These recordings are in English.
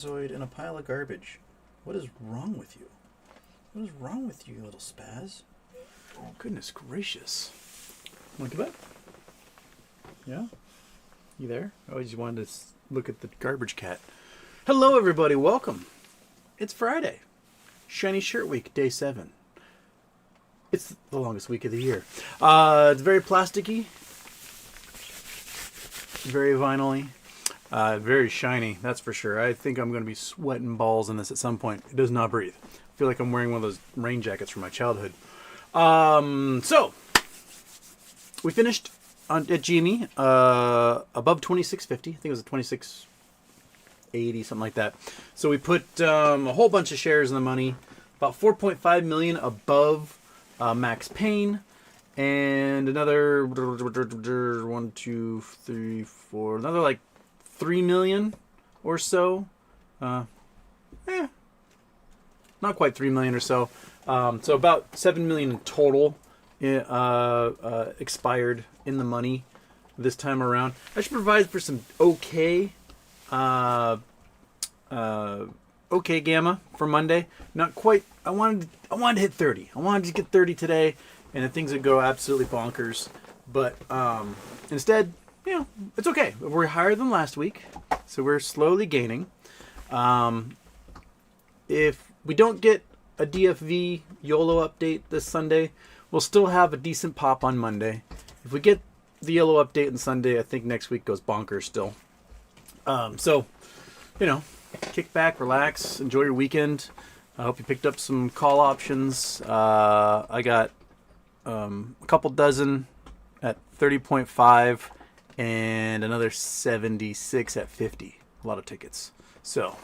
In a pile of garbage. What is wrong with you? What is wrong with you, you little spaz? Oh, goodness gracious. Want to come back? Yeah? You there? I just wanted to look at the garbage cat. Hello, everybody. Welcome. It's Friday. Shiny Shirt Week, day 7. It's the longest week of the year. It's very plasticky. Very vinyl-y. Very shiny, that's for sure. I think I'm going to be sweating balls in this at some point. It does not breathe. I feel like I'm wearing one of those rain jackets from my childhood. So, we finished at GME above 2650. I think it was at 2680, something like that. So we put a whole bunch of shares in the money. About 4.5 million above Max Payne. And another 1, 2, 3, 4, another like 3 million or so. Not quite 3 million or so. So about 7 million in total expired in the money this time around. I should provide for some okay gamma for Monday. Not quite. I wanted to hit 30. I wanted to get 30 today, and then things would go absolutely bonkers. But instead, you know, it's okay. We're higher than last week, so we're slowly gaining. If we don't get a DFV YOLO update this Sunday, we'll still have a decent pop on Monday. If we get the YOLO update on Sunday, I think next week goes bonkers still. So, you know, kick back, relax, enjoy your weekend. I hope you picked up some call options. I got a couple dozen at 30.5 and another 76 at 50. A lot of tickets. So,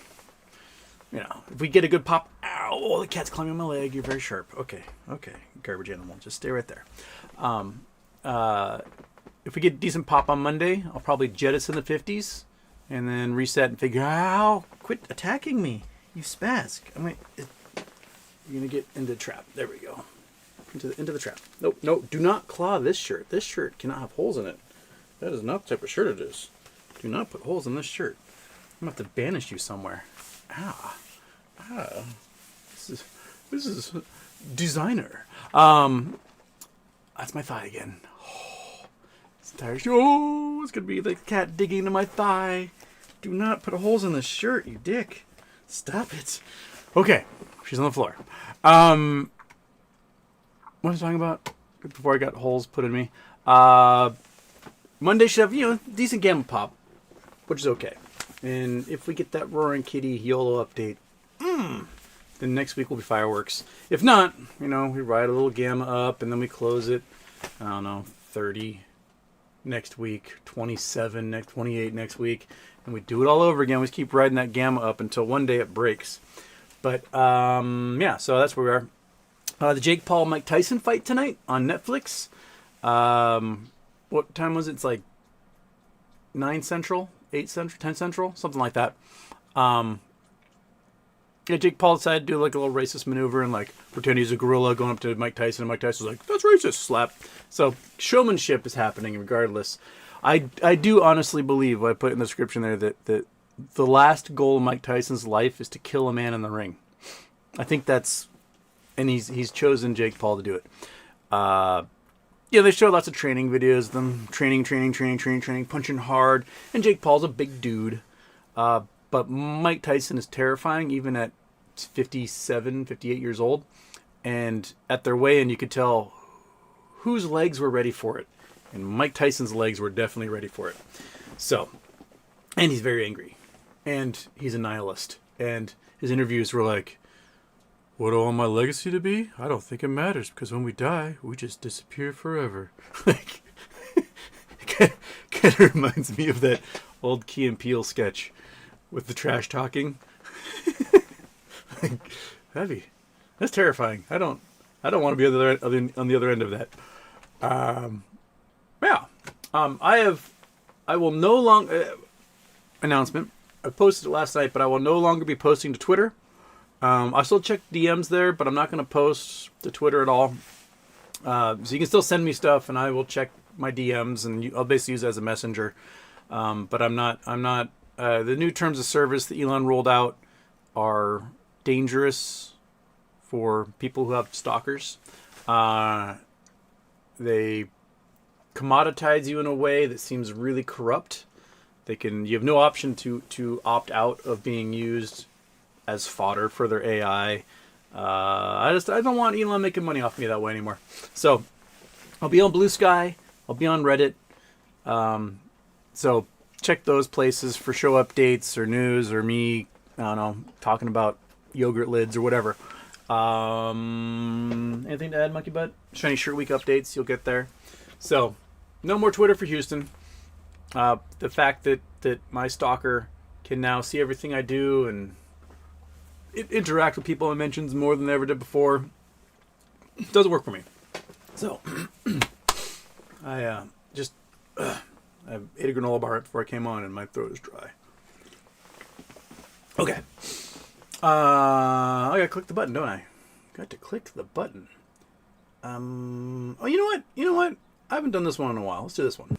you know, if we get a good pop, ow, the cat's climbing my leg. You're very sharp. Okay, garbage animal, just stay right there. If we get a decent pop on Monday, I'll probably jettison the 50s and then reset and figure out, quit attacking me, you spaz. You're gonna get into the trap. There we go. Into the trap. Nope, do not claw this shirt. This shirt cannot have holes in it. That is not the type of shirt it is. Do not put holes in this shirt. I'm going to have to banish you somewhere. This is designer. That's my thigh again. It's tired. Oh, it's going to be the cat digging into my thigh. Do not put holes in this shirt, you dick. Stop it. Okay, she's on the floor. What was I talking about before I got holes put in me? Monday should have, you know, decent gamma pop, which is okay. And if we get that Roaring Kitty YOLO update, then next week will be fireworks. If not, you know, we ride a little gamma up and then we close it, I don't know, 30 next week, 27 next, 28 next week, and we do it all over again. We just keep riding that gamma up until one day it breaks. But, yeah, so that's where we are. The Jake Paul Mike Tyson fight tonight on Netflix. What time was it? It's like 9 Central, 8 Central, 10 Central, something like that. Yeah, Jake Paul decided to do like a little racist maneuver and like pretend he's a gorilla going up to Mike Tyson, and Mike Tyson's like, "That's racist," slap. So showmanship is happening regardless. I do honestly believe, what I put in the description there, that the last goal of Mike Tyson's life is to kill a man in the ring. I think that's, and he's chosen Jake Paul to do it. Yeah, they show lots of training videos, them training, punching hard. And Jake Paul's a big dude. But Mike Tyson is terrifying, even at 57, 58 years old. And at their weigh-in, you could tell whose legs were ready for it. And Mike Tyson's legs were definitely ready for it. So, and he's very angry. And he's a nihilist. And his interviews were like, "What do I want my legacy to be? I don't think it matters, because when we die, we just disappear forever." Like, it kind of reminds me of that old Key and Peele sketch with the trash talking. Like, that's terrifying. I don't want to be on the other end of that. Yeah. I will no longer announcement. I posted it last night, but I will no longer be posting to Twitter. I still check DMs there, but I'm not going to post to Twitter at all. So you can still send me stuff, and I will check my DMs, and I'll basically use it as a messenger. But I'm not the new terms of service that Elon rolled out are dangerous for people who have stalkers. They commoditize you in a way that seems really corrupt. You have no option to opt out of being used as fodder for their AI. I don't want Elon making money off me that way anymore. So I'll be on Blue Sky. I'll be on Reddit. So check those places for show updates or news or me, I don't know, talking about yogurt lids or whatever. Anything to add, Monkey Butt? Shiny Shirt Week updates, you'll get there. So, no more Twitter for Houston. The fact that my stalker can now see everything I do and interact with people in mentions more than they ever did before doesn't work for me. So, I ate a granola bar right before I came on and my throat is dry. Okay. I gotta click the button, don't I? Got to click the button. Oh, you know what? You know what? I haven't done this one in a while. Let's do this one.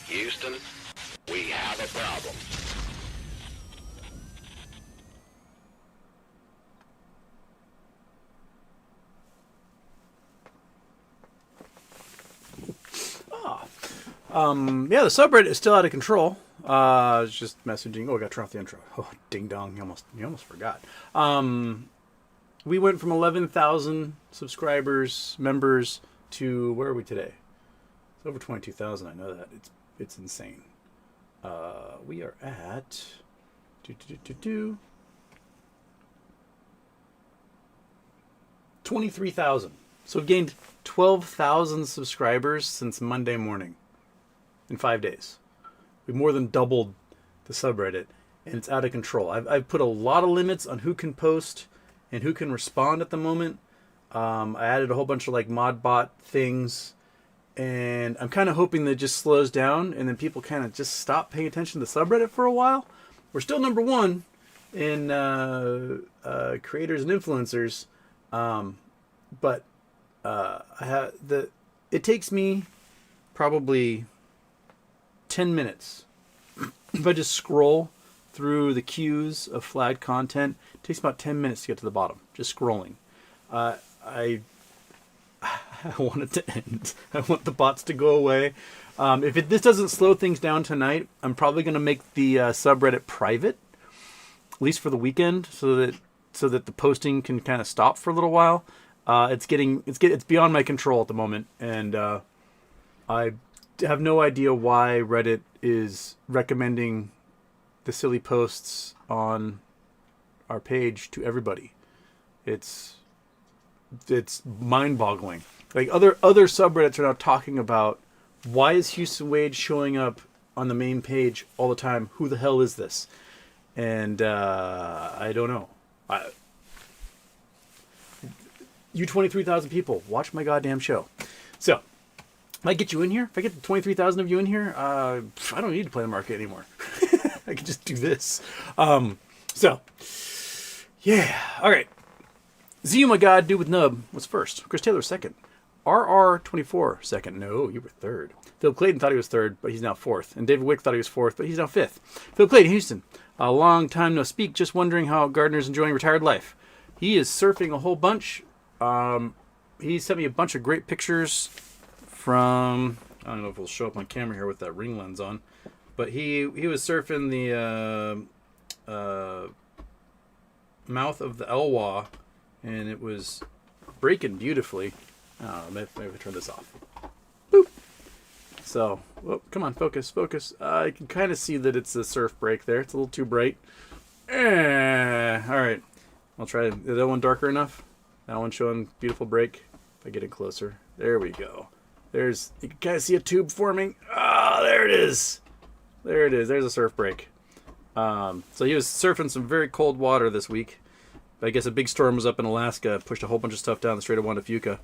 Houston, we have a problem. Yeah, the subreddit is still out of control. It's just messaging. Oh, I got to turn off the intro. Oh, ding dong. You almost forgot. We went from 11,000 subscribers, members, to where are we today? It's over 22,000. I know that. It's insane. We are at 23,000. So we've gained 12,000 subscribers since Monday morning in 5 days. We've more than doubled the subreddit, and it's out of control. I've put a lot of limits on who can post and who can respond at the moment. I added a whole bunch of like mod bot things, and I'm kind of hoping that it just slows down and then people kind of just stop paying attention to the subreddit for a while. We're still number one in creators and influencers, but it takes me probably 10 minutes if I just scroll through the queues of flagged content. It takes about 10 minutes to get to the bottom, just scrolling. I want it to end. I want the bots to go away. If this doesn't slow things down tonight, I'm probably going to make the subreddit private, at least for the weekend, so that the posting can kind of stop for a little while. It's beyond my control at the moment, and I have no idea why Reddit is recommending the silly posts on our page to everybody. It's mind-boggling. Like other subreddits are now talking about, why is Houston Wade showing up on the main page all the time? Who the hell is this? And I don't know. You 23,000 people, watch my goddamn show. So, if I get you in here, if I get 23,000 of you in here, I don't need to play the market anymore. I can just do this. So, yeah. All right. Z, my god, dude with nub was first. Chris Taylor second. RR24 second. No, you were third. Philip Clayton thought he was third, but he's now fourth. And David Wick thought he was fourth, but he's now fifth. Philip Clayton, Houston. A long time no speak. Just wondering how Gardner's enjoying retired life. He is surfing a whole bunch. He sent me a bunch of great pictures from, I don't know if it'll show up on camera here with that ring lens on, but he was surfing the mouth of the Elwha, and it was breaking beautifully. Maybe turn this off. Boop. So, come on, focus. I can kind of see that it's a surf break there. It's a little too bright. All right. I'll try. Is that one darker enough? That one showing beautiful break. If I get it closer. There we go. There's, you can kind of see a tube forming. Ah, there it is. There it is. There's a surf break. So he was surfing some very cold water this week. I guess a big storm was up in Alaska, pushed a whole bunch of stuff down the Strait of Juan de Fuca.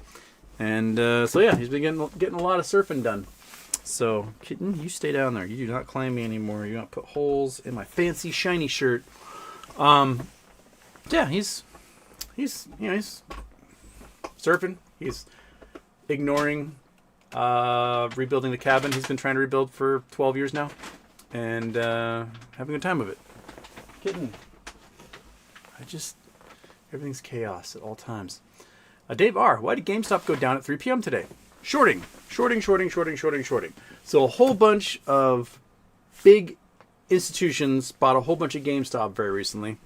And so yeah, he's been getting a lot of surfing done. So, kitten, you stay down there. You do not climb me anymore. You do not put holes in my fancy shiny shirt. Yeah, he's surfing. He's ignoring rebuilding the cabin he's been trying to rebuild for 12 years now, and having a good time of it. Kitten, everything's chaos at all times. Dave R., why did GameStop go down at 3 p.m. today? Shorting. So a whole bunch of big institutions bought a whole bunch of GameStop very recently.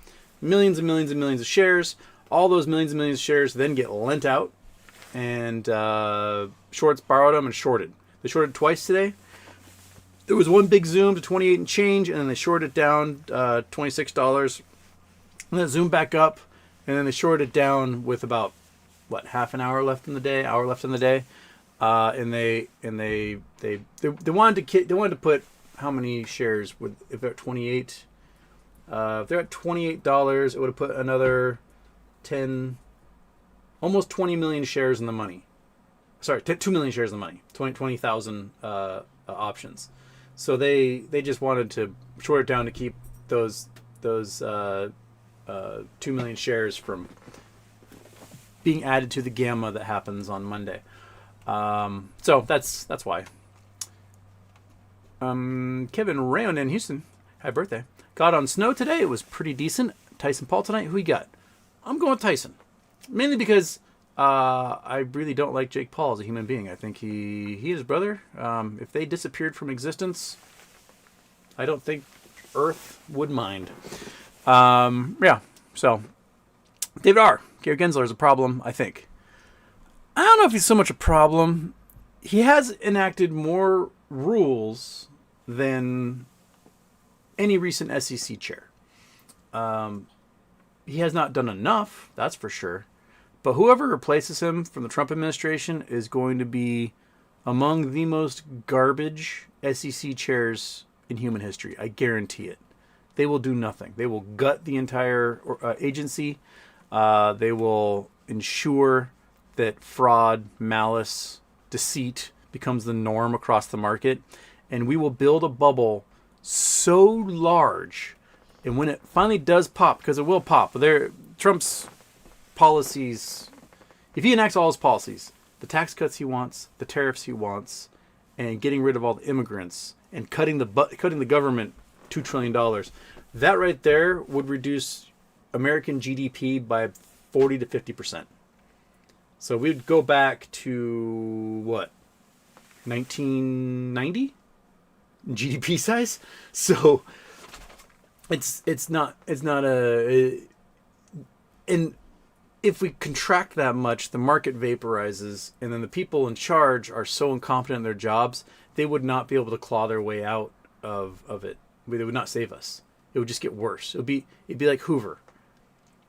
Millions and millions and millions of shares. All those millions and millions of shares then get lent out, and shorts borrowed them and shorted. They shorted twice today. There was one big zoom to 28 and change, and then they shorted it down $26. And then it zoomed back up, and then they shorted it down with about half an hour left in the day, and they wanted to put how many shares would, if they're at 28, if they're at $28, it would have put another 10, almost 20 million shares in the money. Sorry, 2 million shares in the money, 20,000 options. So they just wanted to short it down to keep those 2 million shares from being added to the gamma that happens on Monday. So that's why. Kevin Rayon in Houston, happy birthday. Got on snow today. It was pretty decent. Tyson Paul tonight. Who you got? I'm going with Tyson. Mainly because I really don't like Jake Paul as a human being. I think he and his brother, if they disappeared from existence, I don't think Earth would mind. Yeah, so David R. Gary Gensler is a problem, I think. I don't know if he's so much a problem. He has enacted more rules than any recent SEC chair. He has not done enough, that's for sure. But whoever replaces him from the Trump administration is going to be among the most garbage SEC chairs in human history. I guarantee it. They will do nothing. They will gut the entire agency. They will ensure that fraud, malice, deceit becomes the norm across the market. And we will build a bubble so large. And when it finally does pop, because it will pop, Trump's policies, if he enacts all his policies, the tax cuts he wants, the tariffs he wants, and getting rid of all the immigrants, and cutting the government $2 trillion, that right there would reduce American GDP by 40 to 50%. So we'd go back to, 1990? GDP size? So it's not and if we contract that much, the market vaporizes, and then the people in charge are so incompetent in their jobs, they would not be able to claw their way out of it. They would not save us. It would just get worse. It'd be like Hoover.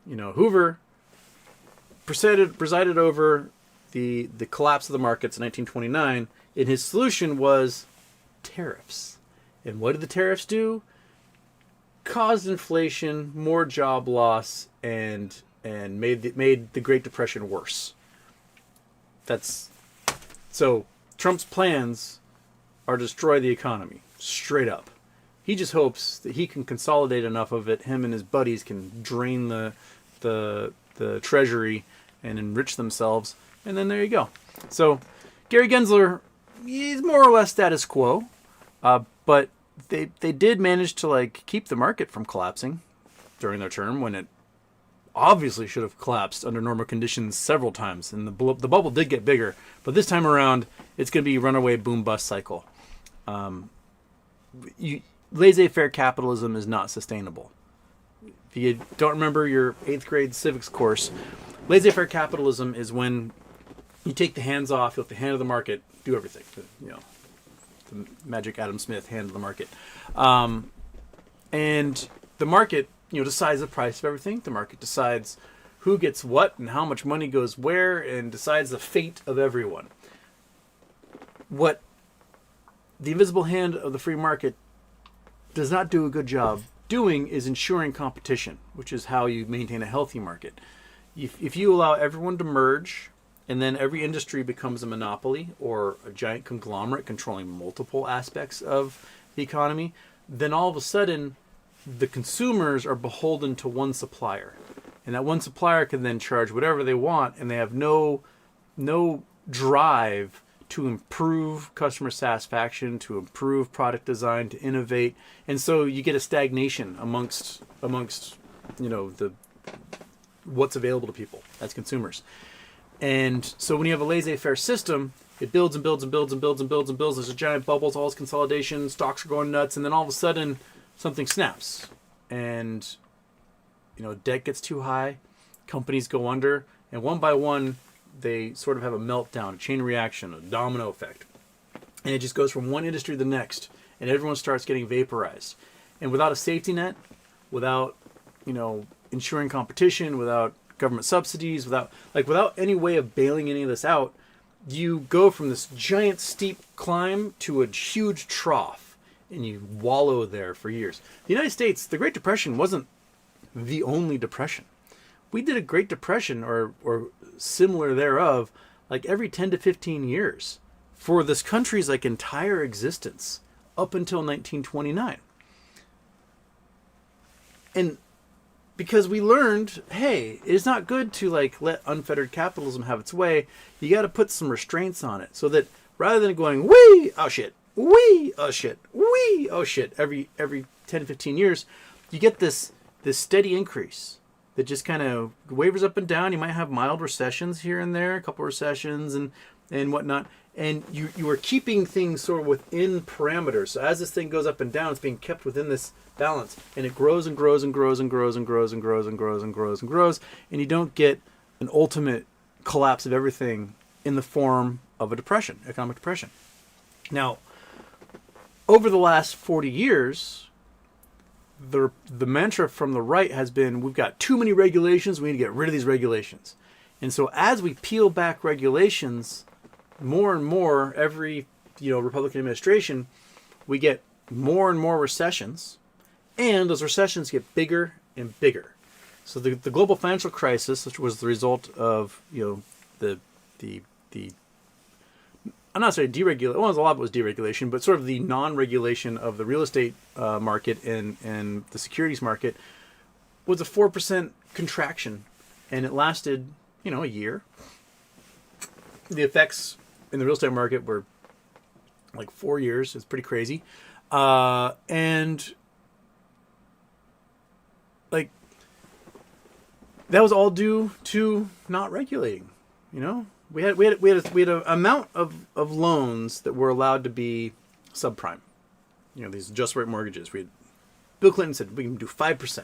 Hoover presided over the collapse of the markets in 1929, and his solution was tariffs. And what did the tariffs do? Caused inflation, more job loss, and made the Great Depression worse. So Trump's plans are to destroy the economy, straight up. He just hopes that he can consolidate enough of it. Him and his buddies can drain the treasury and enrich themselves, and then there you go. So Gary Gensler, he's more or less status quo, but they did manage to keep the market from collapsing during their term, when it obviously should have collapsed under normal conditions several times, and the bubble did get bigger. But this time around, it's going to be runaway boom bust cycle. Laissez-faire capitalism is not sustainable. If you don't remember your 8th grade civics course, laissez-faire capitalism is when you take the hands off, you let the hand of the market do everything. The magic Adam Smith hand of the market. And the market, decides the price of everything. The market decides who gets what and how much money goes where, and decides the fate of everyone. what the invisible hand of the free market does not do a good job doing is ensuring competition, which is how you maintain a healthy market. If you allow everyone to merge and then every industry becomes a monopoly or a giant conglomerate controlling multiple aspects of the economy, then all of a sudden the consumers are beholden to one supplier. And that one supplier can then charge whatever they want, and they have no drive to improve customer satisfaction, to improve product design, to innovate. And so you get a stagnation amongst the what's available to people as consumers. And so when you have a laissez-faire system, it builds and builds and builds and builds and builds and builds. There's a giant bubble, it's all this consolidation, stocks are going nuts, and then all of a sudden something snaps. And debt gets too high, companies go under, and one by one they sort of have a meltdown, a chain reaction, a domino effect. And it just goes from one industry to the next, and everyone starts getting vaporized. And without a safety net, without ensuring competition, without government subsidies, without any way of bailing any of this out, you go from this giant steep climb to a huge trough, and you wallow there for years. The United States, the Great Depression wasn't the only depression. We did a Great Depression or similar thereof like every 10 to 15 years for this country's entire existence up until 1929. And because we learned, hey, it's not good to let unfettered capitalism have its way. You got to put some restraints on it so that rather than going, wee, oh shit, wee, oh shit, wee, oh shit, every 10, 15 years, you get this steady increase that just kind of wavers up and down. You might have mild recessions here and there, a couple of recessions and whatnot. And you are keeping things sort of within parameters. So as this thing goes up and down, it's being kept within this balance. And it grows and grows and grows and grows and grows and grows and grows and grows and grows. And you don't get an ultimate collapse of everything in the form of a depression, economic depression. Now, over the last 40 years, the mantra from the right has been, we've got too many regulations, we need to get rid of these regulations. And so as we peel back regulations, more and more every Republican administration, we get more and more recessions, and those recessions get bigger and bigger. So the global financial crisis, which was the result of the I'm not saying deregulation. Well, a lot of it was deregulation, but sort of the non-regulation of the real estate market and the securities market was a 4% contraction, and it lasted a year. The effects in the real estate market were 4 years. It's pretty crazy, and that was all due to not regulating. We had an amount of loans that were allowed to be subprime. These adjustable rate mortgages. Bill Clinton said we can do 5%,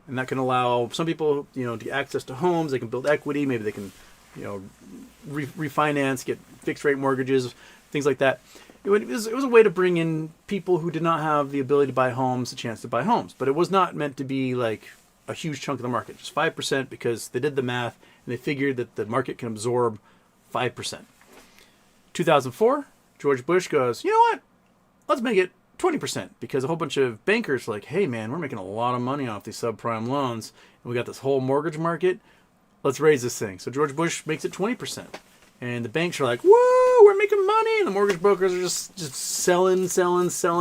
and that can allow some people to access to homes. They can build equity. Maybe they can refinance, get fixed rate mortgages, things like that. It was a way to bring in people who did not have the ability to buy homes a chance to buy homes, but it was not meant to be a huge chunk of the market, just 5%, because they did the math and they figured that the market can absorb 5%. 2004, George Bush goes, you know what? Let's make it 20%, because a whole bunch of bankers were like, hey man, we're making a lot of money off these subprime loans, and we got this whole mortgage market. Let's raise this thing. So George Bush makes it 20%. And the banks are like, whoa, we're making money. And the mortgage brokers are just selling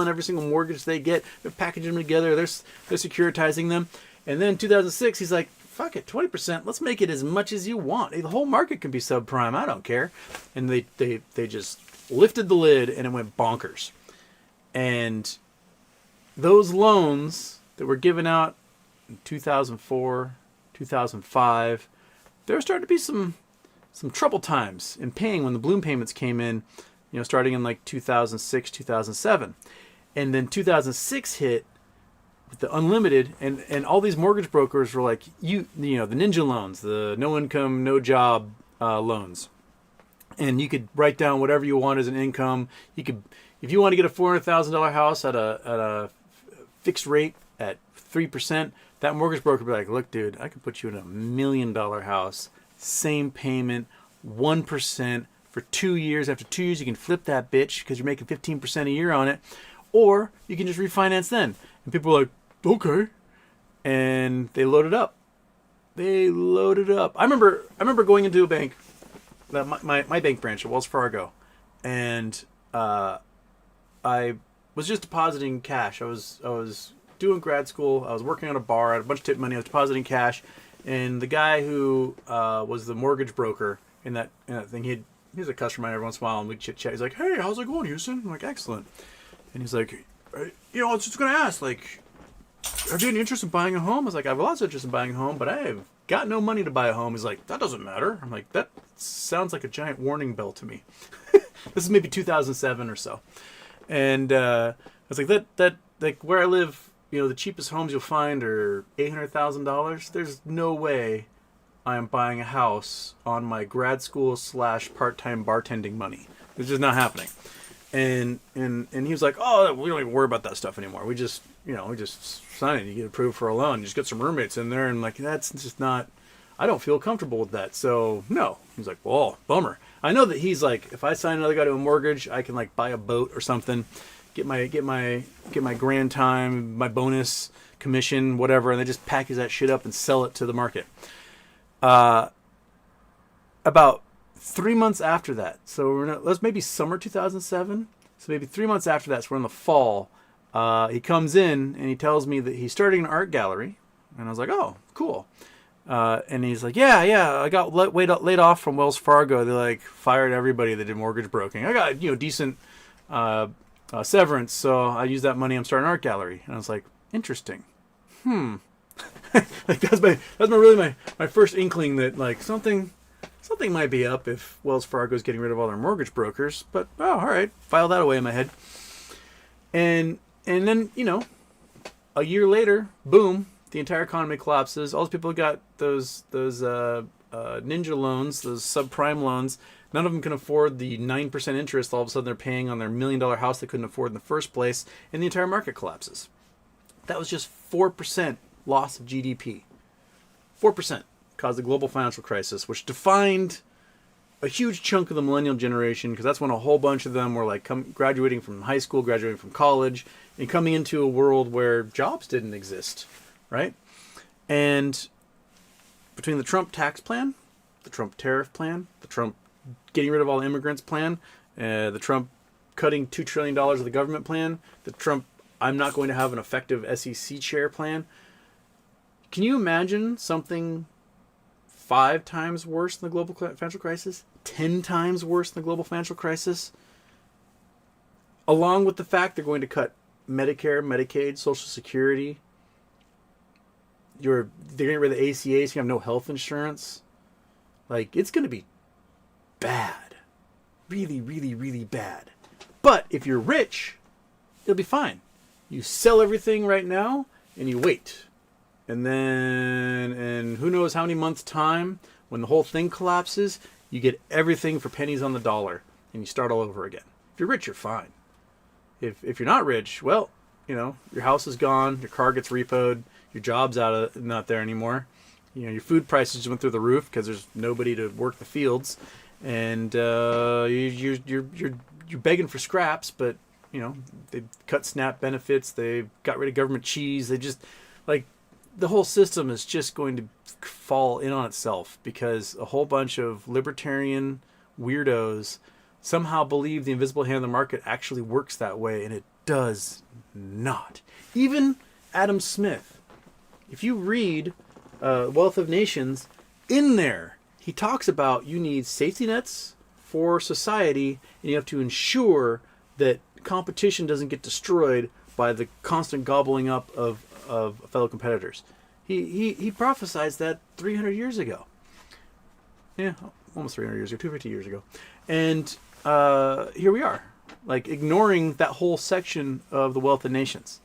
every single mortgage they get. They're packaging them together. They're securitizing them. And then 2006, he's like, fuck it, 20%. Let's make it as much as you want. The whole market can be subprime. I don't care. And they just lifted the lid and it went bonkers. And those loans that were given out in 2004, 2005, there started to be some trouble times in paying when the balloon payments came in, starting in 2006, 2007. And then 2006 hit with the unlimited, and all these mortgage brokers were like, the ninja loans, the no income, no job loans. And you could write down whatever you want as an income. You could, if you want to get a $400,000 house at a fixed rate at 3%, that mortgage broker would be like, look, dude, I could put you in $1 million house, same payment, 1%, for 2 years. After 2 years, you can flip that bitch because you're making 15% a year on it. Or you can just refinance then. And people are like, okay. And they load it up. They loaded up. I remember going into a bank, my bank branch at Wells Fargo, and I was just depositing cash. I was doing grad school. I was working on a bar. I had a bunch of tip money. I was depositing cash, and the guy who was the mortgage broker in that thing, he was a customer every once in a while, and we'd chit chat. He's like, "Hey, how's it going, Houston?" I'm like, "Excellent." And he's like, "I was just gonna ask, like, have you any interest in buying a home?" I was like, "I have lots of interest in buying a home, but I have got no money to buy a home." He's like, "That doesn't matter." I'm like, "That sounds like a giant warning bell to me." This is maybe 2007 or so. And I was like, that like where I live, the cheapest homes you'll find are $800,000. There's no way I am buying a house on my grad school / part-time bartending money. It's just not happening. And he was like, "Oh, we don't even worry about that stuff anymore. We just sign it. You get approved for a loan. You just get some roommates in there." And like, that's just not. I don't feel comfortable with that. So no. He's like, "Well, bummer." I know that he's like, if I sign another guy to a mortgage, I can like buy a boat or something, get my grand time, my bonus commission, whatever, and they just package that shit up and sell it to the market. About 3 months after that, so let's maybe summer 2007. So maybe 3 months after that, so we're in the fall. He comes in and he tells me that he's starting an art gallery, and I was like, "Oh, cool." And he's like, yeah, I got laid off from Wells Fargo. They like fired everybody that did mortgage broking. I got decent severance, so I used that money. I'm starting an art gallery, and I was like, interesting. Like that's my first inkling that like something might be up if Wells Fargo's getting rid of all their mortgage brokers. But all right, file that away in my head. And then a year later, boom. The entire economy collapses. All those people got those ninja loans, those subprime loans. None of them can afford the 9% interest. All of a sudden, they're paying on their $1 million house they couldn't afford in the first place, and the entire market collapses. That was just 4% loss of GDP. 4% caused the global financial crisis, which defined a huge chunk of the millennial generation, because that's when a whole bunch of them were like graduating from high school, graduating from college, and coming into a world where jobs didn't exist. Right? And between the Trump tax plan, the Trump tariff plan, the Trump getting rid of all immigrants plan, the Trump cutting $2 trillion of the government plan, the Trump I'm not going to have an effective SEC chair plan, can you imagine something 5 times worse than the global financial crisis? 10 times worse than the global financial crisis? Along with the fact they're going to cut Medicare, Medicaid, Social Security. They're getting rid of the ACA, so you have no health insurance. Like, it's going to be bad. Really, really, really bad. But if you're rich, it'll be fine. You sell everything right now, and you wait. And then, and who knows how many months' time, when the whole thing collapses, you get everything for pennies on the dollar, and you start all over again. If you're rich, you're fine. If you're not rich, well, your house is gone, your car gets repoed, your job's not there anymore. Your food prices just went through the roof because there's nobody to work the fields, and you're begging for scraps. But they cut SNAP benefits, they got rid of government cheese. They just like the whole system is just going to fall in on itself because a whole bunch of libertarian weirdos somehow believe the invisible hand of the market actually works that way, and it does not. Even Adam Smith. If you read Wealth of Nations, in there, he talks about you need safety nets for society, and you have to ensure that competition doesn't get destroyed by the constant gobbling up of fellow competitors. He prophesied that 300 years ago. Yeah, almost 300 years ago, 250 years ago. And here we are, like ignoring that whole section of the Wealth of Nations.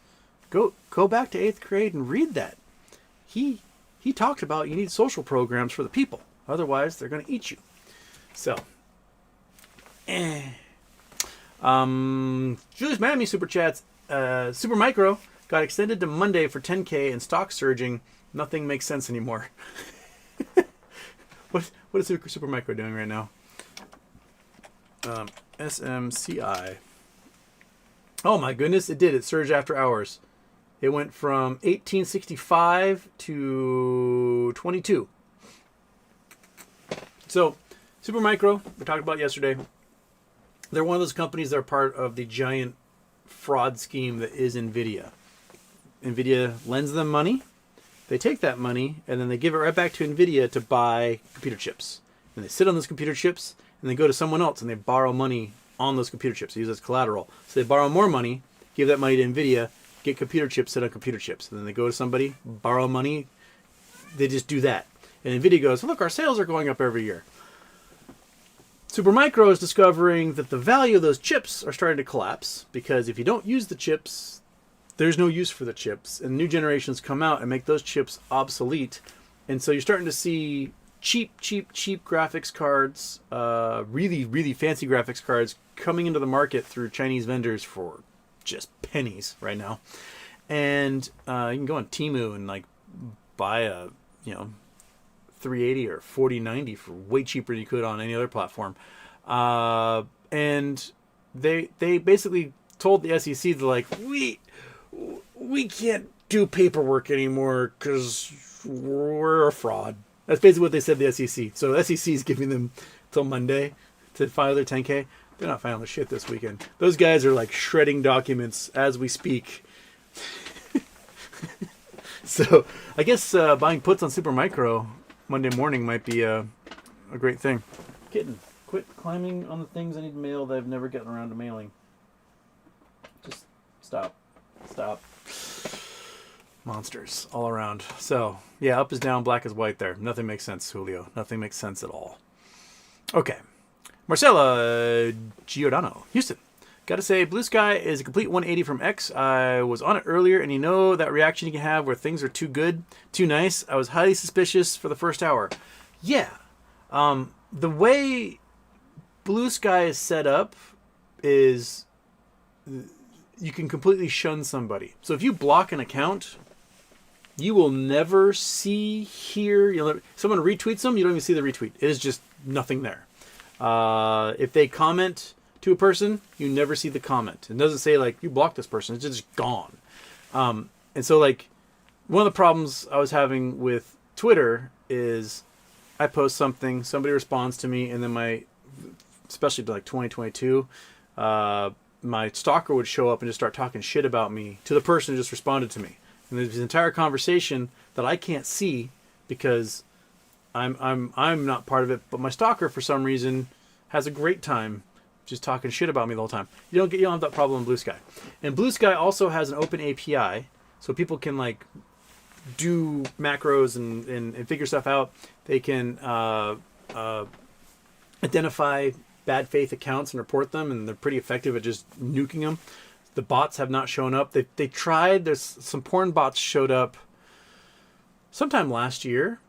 Go back to 8th grade and read that. He talked about you need social programs for the people. Otherwise, they're going to eat you. So, Julius Miami Super Chats. Super Micro got extended to Monday for 10K and stock surging. Nothing makes sense anymore. What is Super Micro doing right now? SMCI. Oh my goodness, it did. It surged after hours. It went from 1865 to 22. So, Supermicro, we talked about yesterday. They're one of those companies that are part of the giant fraud scheme that is NVIDIA. NVIDIA lends them money. They take that money and then they give it right back to NVIDIA to buy computer chips. And they sit on those computer chips and they go to someone else and they borrow money on those computer chips. They use it as collateral. So they borrow more money, give that money to NVIDIA, get computer chips, sit on computer chips. And then they go to somebody, borrow money. They just do that. And NVIDIA goes, look, our sales are going up every year. Supermicro is discovering that the value of those chips are starting to collapse because if you don't use the chips, there's no use for the chips. And new generations come out and make those chips obsolete. And so you're starting to see cheap graphics cards, really, really fancy graphics cards coming into the market through Chinese vendors for just pennies right now. And you can go on Temu and like buy a, 380 or 4090 for way cheaper than you could on any other platform. And they basically told the SEC, they're like, we can't do paperwork anymore because we're a fraud. That's basically what they said to the SEC. So the SEC is giving them till Monday to file their 10K. They're not filing the shit this weekend. Those guys are like shredding documents as we speak. So I guess buying puts on Supermicro Monday morning might be a great thing. Kitten, quit climbing on the things I need to mail that I've never gotten around to mailing. Just stop. Monsters all around. So, yeah, up is down, black is white there. Nothing makes sense, Julio. Nothing makes sense at all. Okay. Marcella Giordano, Houston. Gotta say, Blue Sky is a complete 180 from X. I was on it earlier, and you know that reaction you can have where things are too good, too nice. I was highly suspicious for the first hour. Yeah. The way Blue Sky is set up is you can completely shun somebody. So if you block an account, you will never see, hear, someone retweets them, you don't even see the retweet. It is just nothing there. If they comment to a person, you never see the comment. It doesn't say like you blocked this person. It's just gone. And so like one of the problems I was having with Twitter is I post something, somebody responds to me, and then especially like 2022, my stalker would show up and just start talking shit about me to the person who just responded to me. And there's this entire conversation that I can't see because I'm not part of it, but my stalker for some reason has a great time just talking shit about me the whole time. You don't have that problem in Blue Sky. And Blue Sky also has an open API, so people can like do macros and figure stuff out. They can identify bad faith accounts and report them, and they're pretty effective at just nuking them. The bots have not shown up. They tried. There's some porn bots showed up sometime last year,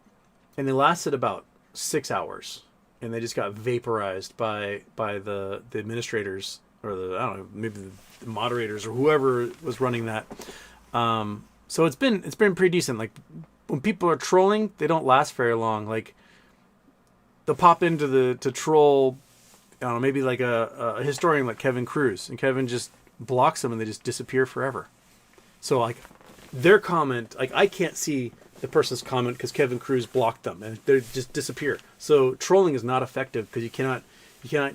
and they lasted about 6 hours. And they just got vaporized by the administrators or I don't know, maybe the moderators or whoever was running that. So it's been pretty decent. Like when people are trolling, they don't last very long. Like they'll pop into to troll, I don't know, maybe like a historian like Kevin Cruz, and Kevin just blocks them and they just disappear forever. So like their comment, like I can't see the person's comment because Kevin Cruz blocked them and they just disappear. So trolling is not effective because you cannot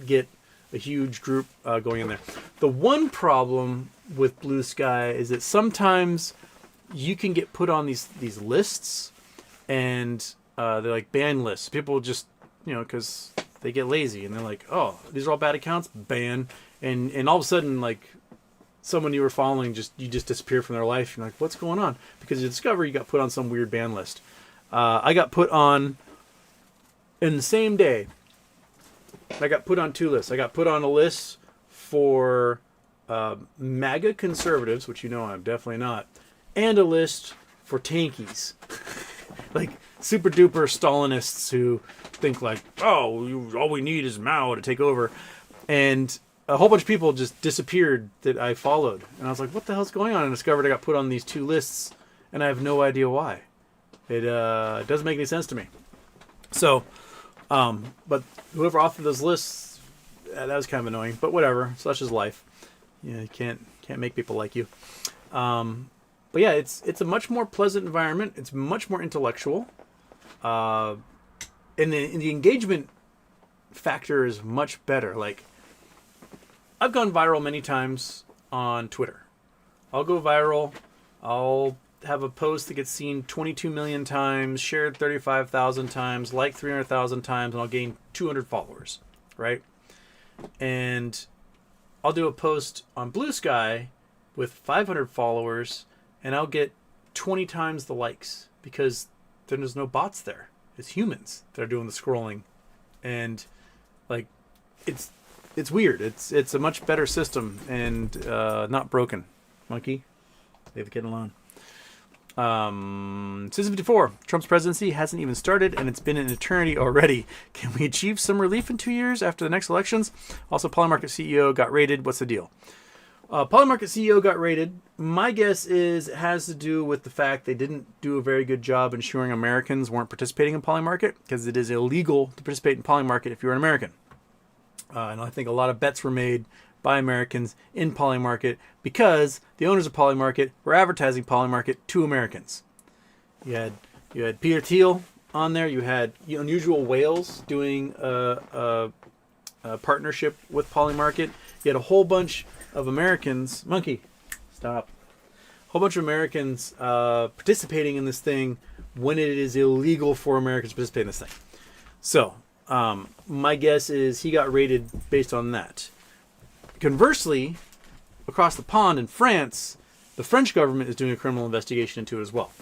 get a huge group going in there. The one problem with Blue Sky is that sometimes you can get put on these lists, and they're like ban lists. People just because they get lazy and they're like, oh, these are all bad accounts, ban, and all of a sudden like someone you were following you just disappear from their life. You're like, what's going on? Because you discover you got put on some weird ban list. I got put on in the same day. I got put on two lists. I got put on a list for MAGA conservatives, which I'm definitely not, and a list for tankies, like super duper Stalinists who think like, oh, all we need is Mao to take over, and a whole bunch of people just disappeared that I followed. And I was like, what the hell's going on? And I discovered I got put on these two lists, and I have no idea why. It doesn't make any sense to me. So, but whoever authored those lists that was kind of annoying, but whatever. Such is life. You can't make people like you. But yeah, it's a much more pleasant environment. It's much more intellectual. And the engagement factor is much better. Like, I've gone viral many times on Twitter. I'll go viral. I'll have a post that gets seen 22 million times, shared 35,000 times, liked 300,000 times, and I'll gain 200 followers, right? And I'll do a post on Blue Sky with 500 followers, and I'll get 20 times the likes because there's no bots there. It's humans that are doing the scrolling, and like it's weird. It's a much better system and not broken. Monkey, leave the kid alone. Citizen 54. Trump's presidency hasn't even started, and it's been an eternity already. Can we achieve some relief in 2 years after the next elections? Also, Polymarket CEO got raided. What's the deal? Polymarket CEO got raided. My guess is it has to do with the fact they didn't do a very good job ensuring Americans weren't participating in Polymarket, because it is illegal to participate in Polymarket if you're an American. And I think a lot of bets were made by Americans in Polymarket because the owners of Polymarket were advertising Polymarket to Americans. You had Peter Thiel on there. You had Unusual Whales doing a partnership with Polymarket. You had a whole bunch of Americans. Monkey, stop. A whole bunch of Americans participating in this thing when it is illegal for Americans to participate in this thing. So my guess is he got raided based on that. Conversely, across the pond in France, the French government is doing a criminal investigation into it as well.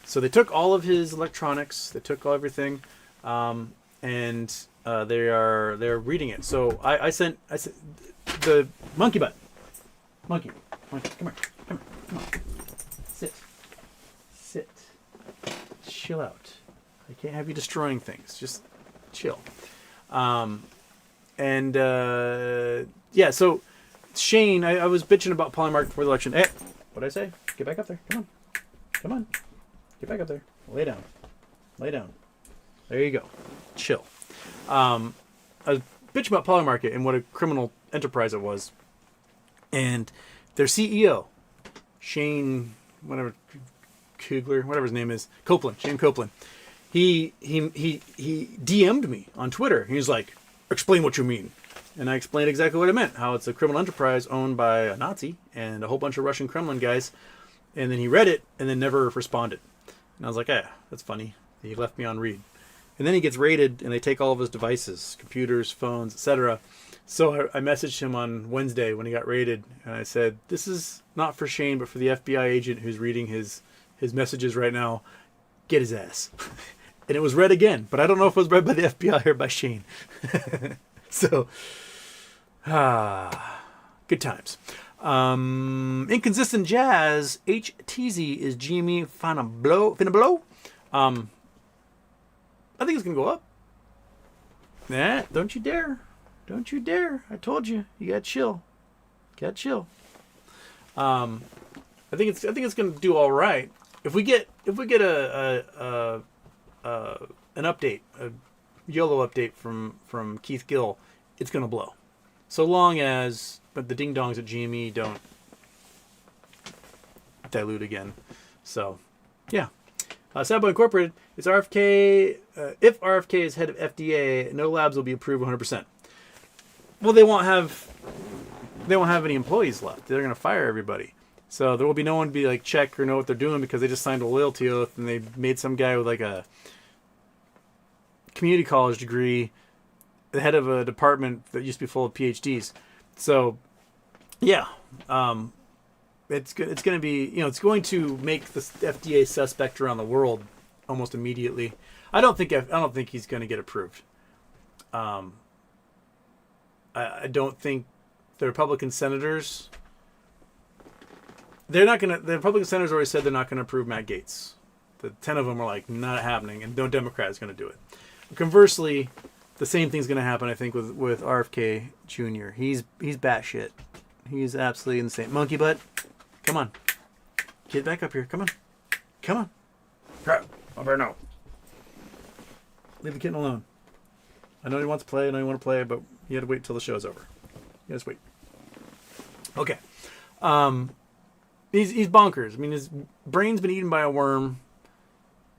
So they took all of his electronics, they took everything, and they're reading it. So I sent the monkey butt. Monkey, come here, come on, sit, chill out. I can't have you destroying things. Just chill. Yeah, so Shane, I was bitching about Polymarket before the election. Hey, what'd I say? Get back up there. Come on. Get back up there. Lay down. There you go. Chill. I was bitching about Polymarket and what a criminal enterprise it was. And their CEO, Shane, whatever, Kugler, whatever his name is, Shane Copeland, he DM'd me on Twitter. He was like, explain what you mean. And I explained exactly what I meant, how it's a criminal enterprise owned by a Nazi and a whole bunch of Russian Kremlin guys. And then he read it and then never responded. And I was like, that's funny. He left me on read. And then he gets raided and they take all of his devices, computers, phones, etc. So I messaged him on Wednesday when he got raided. And I said, this is not for Shane, but for the FBI agent who's reading his messages right now. Get his ass. And it was read again. But I don't know if it was read by the FBI or by Shane. So, good times. Inconsistent Jazz, HTZ is GME finna blow. I think it's gonna go up. Nah, don't you dare. I told you. You gotta chill. I think it's gonna do all right. If we get an update, a YOLO update from Keith Gill, it's gonna blow. So long as, but the ding dongs at GME don't dilute again. So, yeah. Sadboy Incorporated, it's RFK. If RFK is head of FDA, no labs will be approved 100%. Well, they won't have any employees left. They're going to fire everybody. So there will be no one to be like check or know what they're doing because they just signed a loyalty oath and they made some guy with like a community college degree the head of a department that used to be full of PhDs. So, yeah, it's going to be, it's going to make the FDA suspect around the world almost immediately. I don't think he's going to get approved. I don't think the Republican senators. The Republican senators already said they're not going to approve Matt Gaetz. The 10 of them are like, not happening, and no Democrat is going to do it. Conversely, the same thing's going to happen, I think, with RFK Jr. He's batshit. He's absolutely insane. Monkey butt, come on. Get back up here. Come on. Crap. Over no. Leave the kitten alone. I know he wants to play. I know you want to play, but You had to wait till the show's over. You just wait. Okay. He's bonkers. I mean, his brain's been eaten by a worm.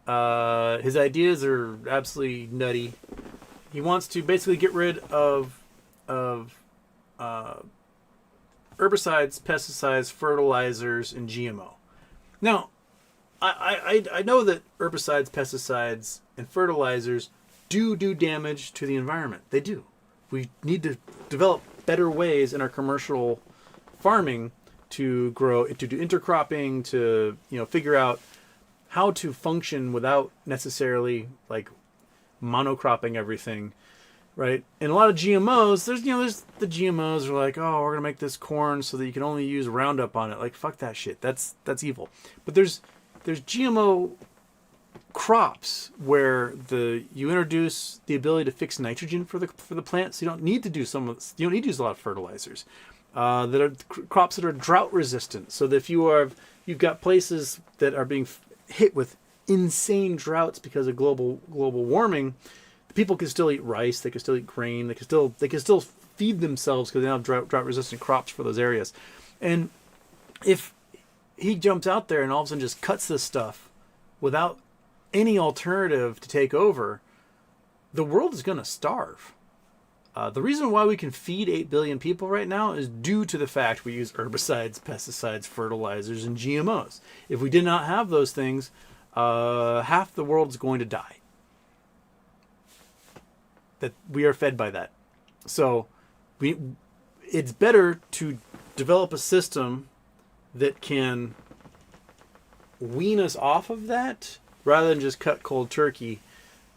His ideas are absolutely nutty. He wants to basically get rid of herbicides, pesticides, fertilizers, and GMO. Now, I know that herbicides, pesticides, and fertilizers do damage to the environment. They do. We need to develop better ways in our commercial farming to grow, to do intercropping, to figure out how to function without necessarily like monocropping everything, right? And a lot of GMOs, there's the GMOs are like, oh, we're gonna make this corn so that you can only use Roundup on it. Like, fuck that shit. That's evil. But there's GMO crops where you introduce the ability to fix nitrogen for the plant, so you don't need to use a lot of fertilizers. That are crops that are drought resistant, so that if you've got places that are being hit with insane droughts because of global warming, people can still eat rice, they can still eat grain, they can still feed themselves because they have drought resistant crops for those areas. And if he jumps out there and all of a sudden just cuts this stuff without any alternative to take over, the world is going to starve. The reason why we can feed 8 billion people right now is due to the fact we use herbicides, pesticides, fertilizers, and GMOs. If we did not have those things, half the world's going to die. That we are fed by that. So it's better to develop a system that can wean us off of that rather than just cut cold turkey.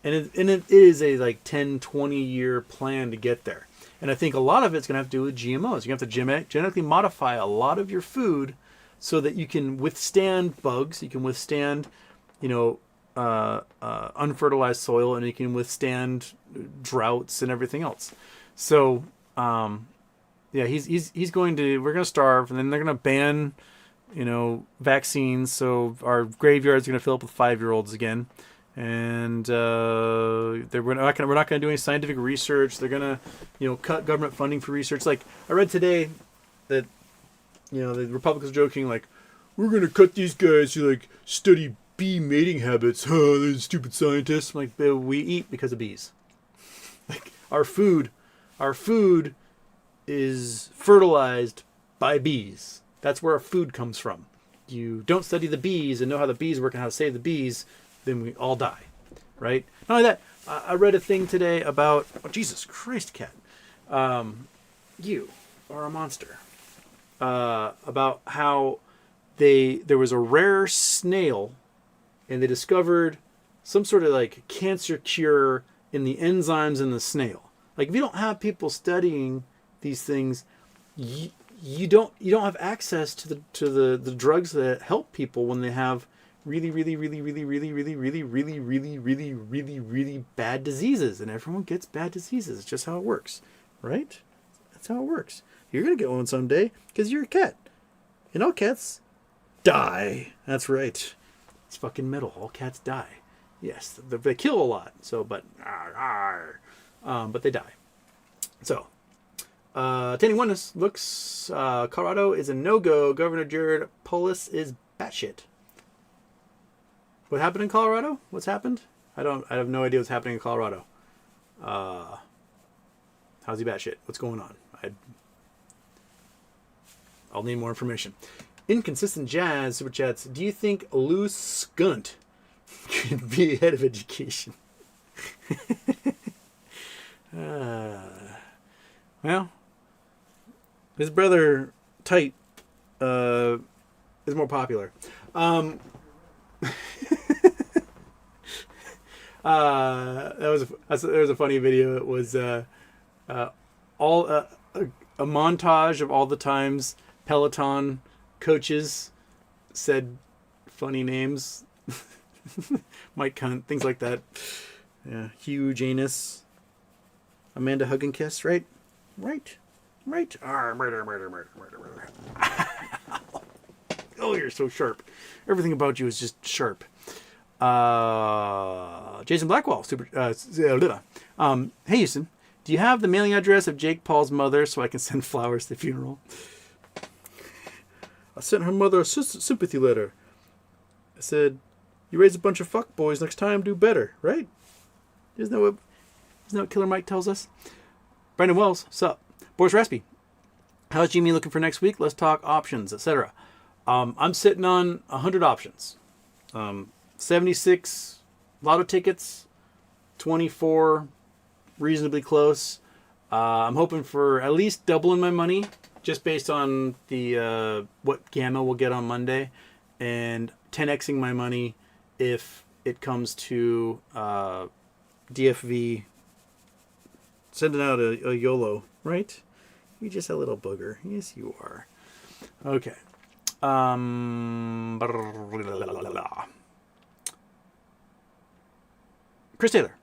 And it is a like 10, 20 year plan to get there. And I think a lot of it's going to have to do with GMOs. You have to genetically modify a lot of your food so that you can withstand bugs, you can withstand, unfertilized soil, and you can withstand droughts and everything else. So, we're going to starve, and then they're going to ban, vaccines. So our graveyards are going to fill up with 5-year-olds again. And we're not going to do any scientific research. They're going to, cut government funding for research. Like I read today that, the Republicans are joking like, we're going to cut these guys who like study bee mating habits. They're stupid scientists. I'm like, we eat because of bees. Like our food is fertilized by bees. That's where our food comes from. You don't study the bees and know how the bees work and how to save the bees, then we all die, right? Not only that, I read a thing today about, Jesus Christ, cat, you are a monster, about how there was a rare snail, and they discovered some sort of like cancer cure in the enzymes in the snail. Like if you don't have people studying these things, you don't have access to the drugs that help people when they have really bad diseases. And everyone gets bad diseases. It's just how it works, right? That's how it works. You're going to get one someday because you're a cat. And all cats die. That's right. It's fucking metal. All cats die. Yes, they kill a lot. So, but they die. So, attaining oneness looks, Colorado is a no-go. Governor Jared Polis is batshit. What happened in Colorado? What's happened? I have no idea what's happening in Colorado. How's he batshit? What's going on? I'll need more information. Inconsistent Jazz super chats. Do you think Lou Skunt could be head of education? Well, his brother Tight is more popular. There was a funny video. It was a montage of all the times Peloton coaches said funny names. Mike Cunt, things like that. Yeah, huge anus. Amanda Hug and Kiss, right? Murder. Oh, you're so sharp. Everything about you is just sharp. Jason Blackwell, hey Houston, Do you have the mailing address of Jake Paul's mother so I can send flowers to the funeral? I sent her mother a sympathy letter. I said, you raise a bunch of fuckboys, next time do better, right? Isn't that what Killer Mike tells us? Brandon Wells, sup? Boris Raspy, how's Jimmy looking for next week? Let's talk options, etc. I'm sitting on 100 options. 76 lotto tickets, 24 reasonably close. I'm hoping for at least doubling my money just based on the what Gamma will get on Monday, and 10xing my money if it comes to DFV sending out a YOLO, right? You're just a little booger. Yes, you are. Okay. Chris Taylor.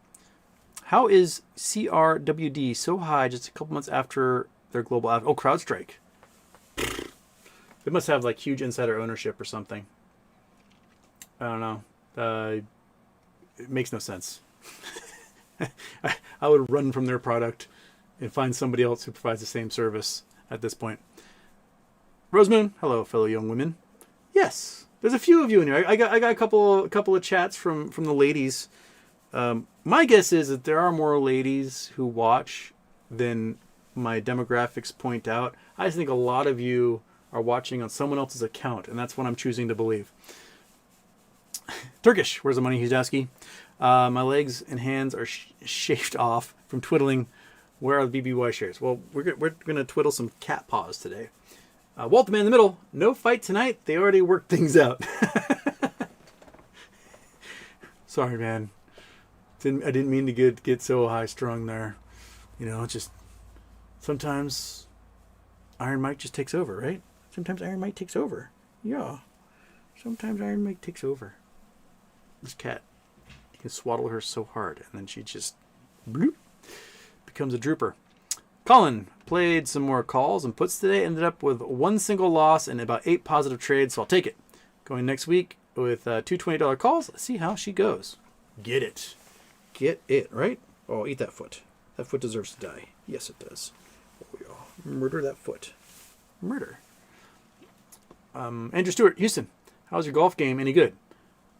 How is CRWD so high just a couple months after their global... CrowdStrike. They must have like huge insider ownership or something. I don't know. It makes no sense. I would run from their product and find somebody else who provides the same service at this point. Rosemoon, hello, fellow young women. Yes, there's a few of you in here. I got a couple of chats from the ladies. My guess is that there are more ladies who watch than my demographics point out. I just think a lot of you are watching on someone else's account, and that's what I'm choosing to believe. Turkish, where's the money, Huzdowski? My legs and hands are shaved off from twiddling. Where are the BBY shares? Well, we're going to twiddle some cat paws today. Walt the man in the middle. No fight tonight. They already worked things out. Sorry, man. I didn't mean to get so high strung there. You know, just sometimes Iron Mike just takes over, right? Sometimes Iron Mike takes over. Yeah. Sometimes Iron Mike takes over. This cat, you can swaddle her so hard, and then she just bloop, becomes a drooper. Colin played some more calls and puts today, ended up with one single loss and about 8 positive trades, so I'll take it. Going next week with two $20 calls. Let's see how she goes. Get it. Get it, right? Oh, eat that foot. That foot deserves to die. Yes, it does. Oh, yeah. Murder that foot. Murder. Andrew Stewart, Houston. How's your golf game? Any good?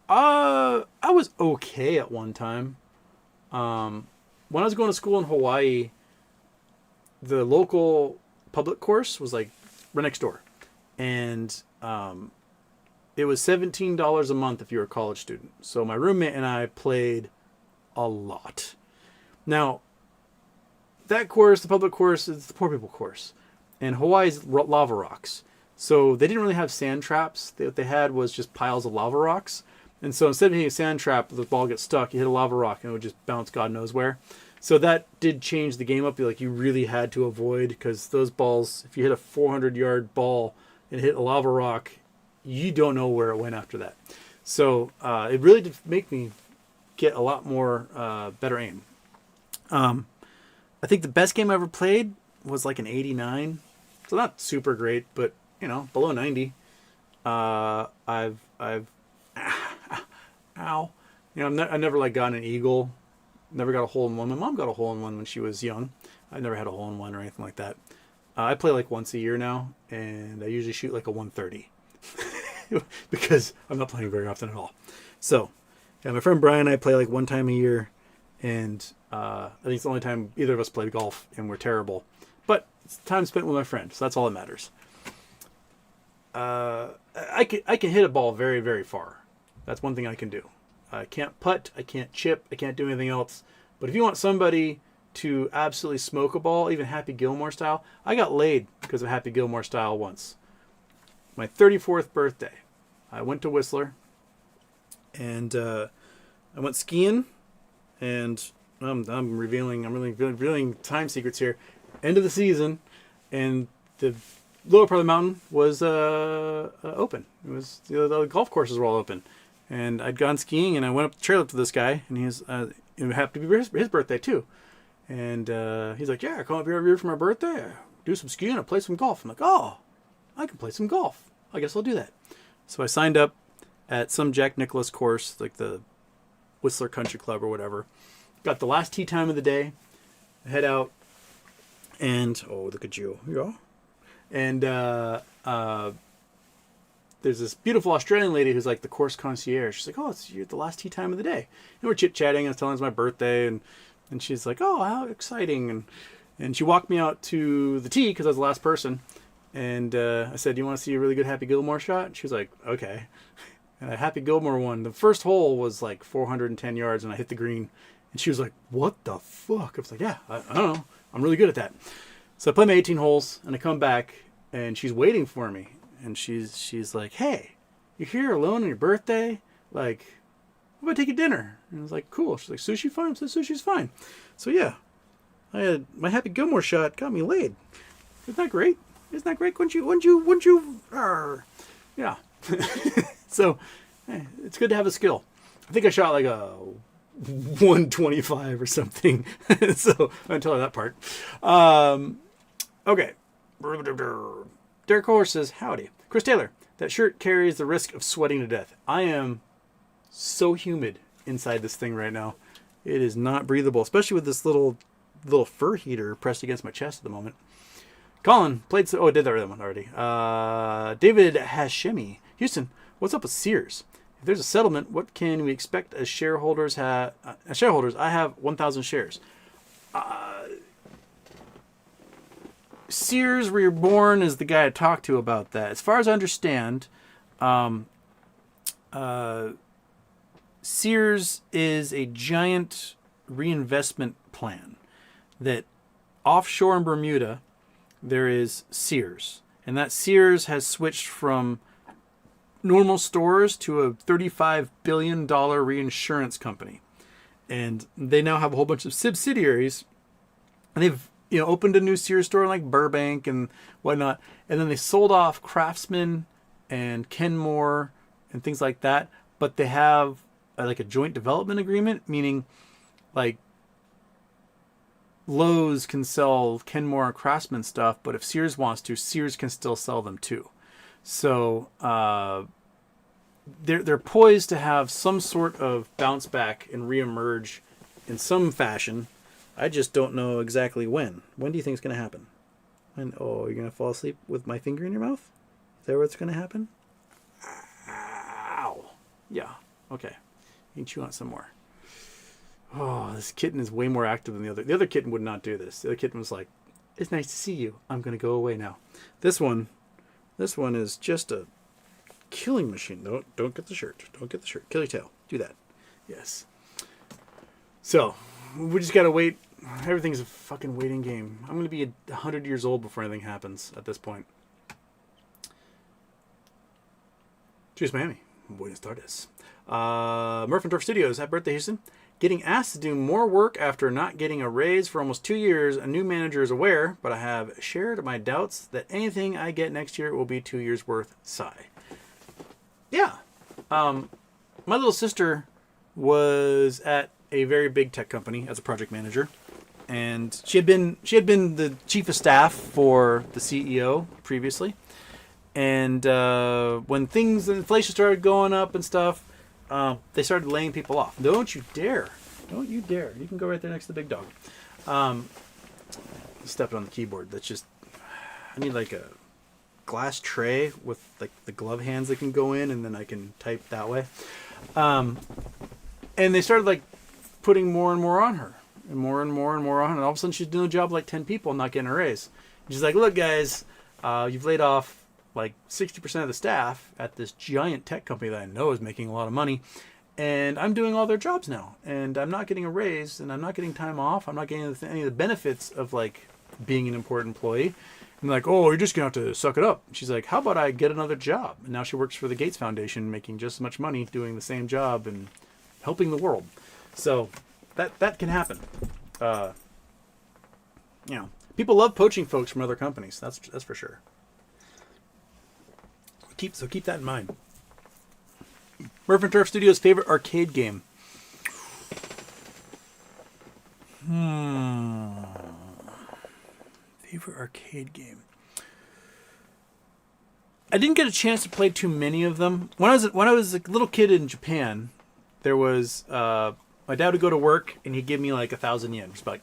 I was okay at one time. When I was going to school in Hawaii, the local public course was like right next door. And it was $17 a month if you were a college student. So my roommate and I played a lot. Now, that course, the public course, is the poor people course. And Hawaii's lava rocks. So they didn't really have sand traps. What they had was just piles of lava rocks. And so instead of hitting a sand trap, the ball gets stuck, you hit a lava rock and it would just bounce God knows where. So that did change the game up. Like you really had to avoid, because those balls, if you hit a 400-yard ball and hit a lava rock, you don't know where it went after that. So it really did make me get a lot more better aim. I think the best game I ever played was like an 89. So not super great, but you know, below 90. I've ow. You know, I never like gotten an eagle. Never got a hole in one. My mom got a hole in one when she was young. I never had a hole in one or anything like that. I play like once a year now, and I usually shoot like a 130 because I'm not playing very often at all. So, yeah, my friend Brian and I play like one time a year, and I think it's the only time either of us play golf, and we're terrible. But it's time spent with my friend, so that's all that matters. I can hit a ball very, very far. That's one thing I can do. I can't putt, I can't chip, I can't do anything else. But if you want somebody to absolutely smoke a ball, even Happy Gilmore style, I got laid because of Happy Gilmore style once. My 34th birthday, I went to Whistler, and I went skiing, and I'm revealing time secrets here. End of the season, and the lower part of the mountain was open. It was the golf courses were all open. And I'd gone skiing, and I went up the trail up to this guy, and he was it happened to be his birthday too. And he's like, "Yeah, come up here every year for my birthday. Do some skiing, and play some golf." I'm like, "Oh, I can play some golf. I guess I'll do that." So I signed up at some Jack Nicklaus course, like the Whistler Country Club or whatever. Got the last tee time of the day, I head out, and oh, look at you, yeah. And there's this beautiful Australian lady who's like the course concierge. She's like, "Oh, you're at the last tea time of the day." And we're chit chatting. I was telling her it's my birthday, and she's like, "Oh, how exciting!" And she walked me out to the tee because I was the last person. And I said, "Do you want to see a really good Happy Gilmore shot?" And she was like, "Okay." And a Happy Gilmore one. The first hole was like 410 yards, and I hit the green. And she was like, "What the fuck?" I was like, "Yeah, I don't know. I'm really good at that." So I play my 18 holes, and I come back, and she's waiting for me. And she's like, "Hey, you're here alone on your birthday? Like, how about I take you to dinner?" And I was like, "Cool." She's like, "Sushi fine?" I said, "Sushi's fine." So yeah, I had my Happy Gilmore shot got me laid. Isn't that great? Isn't that great? Wouldn't you? Yeah. So it's good to have a skill. I think I shot like a 125 or something. So I didn't tell her that part. Okay. Derek Horse says, "Howdy. Chris Taylor, that shirt carries the risk of sweating to death. I am so humid inside this thing right now. It is not breathable, especially with this little fur heater pressed against my chest at the moment." Colin played. I did that one already. David Hashemi, Houston. What's up with Sears? If there's a settlement, what can we expect as shareholders? I have 1,000 shares. Sears Reborn is the guy I talked to about that. As far as I understand, Sears is a giant reinvestment plan that offshore in Bermuda, there is Sears. And that Sears has switched from normal stores to a $35 billion reinsurance company. And they now have a whole bunch of subsidiaries. And they've opened a new Sears store in like Burbank and whatnot. And then they sold off Craftsman and Kenmore and things like that. But they have like a joint development agreement, meaning like Lowe's can sell Kenmore and Craftsman stuff, but if Sears wants to, Sears can still sell them too. So they're poised to have some sort of bounce back and reemerge in some fashion. I just don't know exactly when. When do you think it's going to happen? You're going to fall asleep with my finger in your mouth? Is that what's going to happen? Ow. Yeah. Okay. You can chew on it some more. Oh, this kitten is way more active than the other. The other kitten would not do this. The other kitten was like, "It's nice to see you. I'm going to go away now." This one is just a killing machine. Don't get the shirt. Don't get the shirt. Kill your tail. Do that. Yes. So, we just got to wait. Everything's a fucking waiting game. I'm going to be 100 years old before anything happens at this point. Cheers, Miami. Buenas tardes. Murph and Turf Studios. Happy birthday, Houston. Getting asked to do more work after not getting a raise for almost 2 years. A new manager is aware, but I have shared my doubts that anything I get next year will be 2 years worth. Sigh. Yeah. My little sister was at a very big tech company as a project manager, and she had been the chief of staff for the CEO previously. And when inflation started going up and stuff, they started laying people off. Don't you dare. Don't you dare. You can go right there next to the big dog. Stepping on the keyboard. That's just... I need like a glass tray with like the glove hands that can go in, and then I can type that way. And they started like putting more and more on her. And more and more and more on her. And all of a sudden she's doing a job with like 10 people and not getting a raise. And she's like, "Look, guys, you've laid off like 60% of the staff at this giant tech company that I know is making a lot of money, and I'm doing all their jobs now, and I'm not getting a raise, and I'm not getting time off. I'm not getting any of the benefits of like being an important employee." And like, "Oh, you're just gonna have to suck it up." She's like, "How about I get another job?" And now she works for the Gates Foundation, making just as much money doing the same job and helping the world. So that can happen. People love poaching folks from other companies. That's for sure. Keep that in mind. Murph and Turf Studios' favorite arcade game. Favorite arcade game. I didn't get a chance to play too many of them. When I was a little kid in Japan, there was my dad would go to work and he'd give me like 1,000 yen, which is like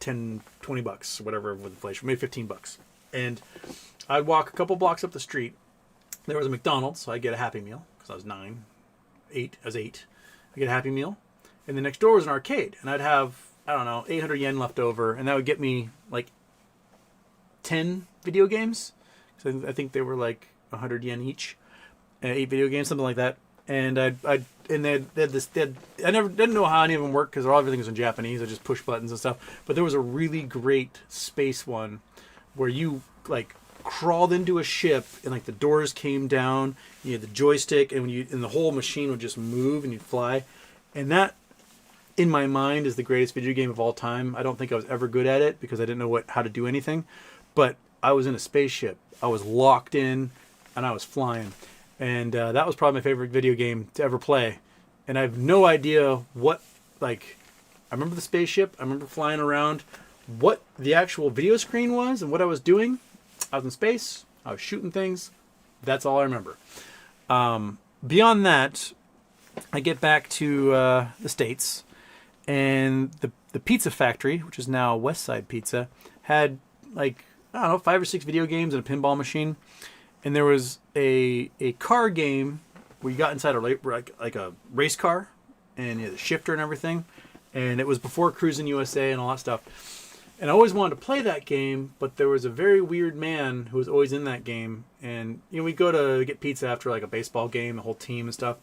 10, $20, whatever with inflation, maybe $15. And I'd walk a couple blocks up the street. There was a McDonald's, so I'd get a Happy Meal because I was 8. I was 8. I get a Happy Meal, and then next door was an arcade, and I'd have, I don't know, 800 yen left over, and that would get me like 10 video games. So I think they were like 100 yen each, 8 video games, something like that. And I never didn't know how any of them worked because everything was in Japanese. I just push buttons and stuff. But there was a really great space one where you like crawled into a ship and like the doors came down. You had the joystick and the whole machine would just move and you'd fly. And that, in my mind, is the greatest video game of all time. I don't think I was ever good at it because I didn't know how to do anything. But I was in a spaceship. I was locked in and I was flying. And that was probably my favorite video game to ever play. And I have no idea what, like, I remember the spaceship. I remember flying around. What the actual video screen was and what I was doing. I was in space. I was shooting things. That's all I remember. Beyond that, I get back to the States. And the Pizza Factory, which is now West Side Pizza, had, like, I don't know, 5 or 6 video games and a pinball machine. And there was a car game where you got inside like a race car and you had a shifter and everything. And it was before Cruising USA and all that stuff. And I always wanted to play that game, but there was a very weird man who was always in that game. And we'd go to get pizza after like a baseball game, the whole team and stuff.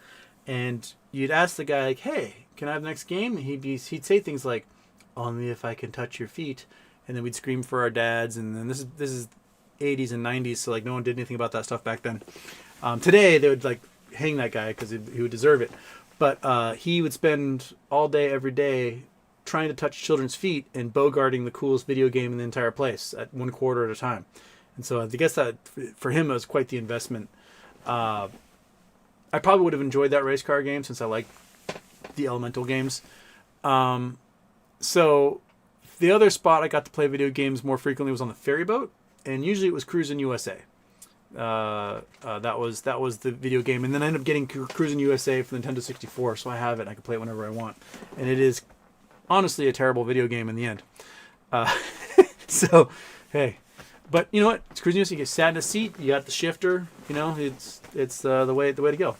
And you'd ask the guy, like, hey, can I have the next game? And he'd say things like, only if I can touch your feet. And then we'd scream for our dads. And then this is 80s and 90s, so like no one did anything about that stuff back then. Today they would like hang that guy because he would deserve it, but he would spend all day every day trying to touch children's feet and bogarting the coolest video game in the entire place at 1 quarter at a time. And so I guess that for him it was quite the investment. I probably would have enjoyed that race car game since I like the elemental games. So the other spot I got to play video games more frequently was on the ferry boat. And usually it was Cruising USA. That was the video game. And then I ended up getting Cruising USA for the Nintendo 64, so I have it and I can play it whenever I want. And it is honestly a terrible video game in the end. So, hey. But you know what? It's Cruising USA. You get sat in a seat. You got the shifter. It's the way to go.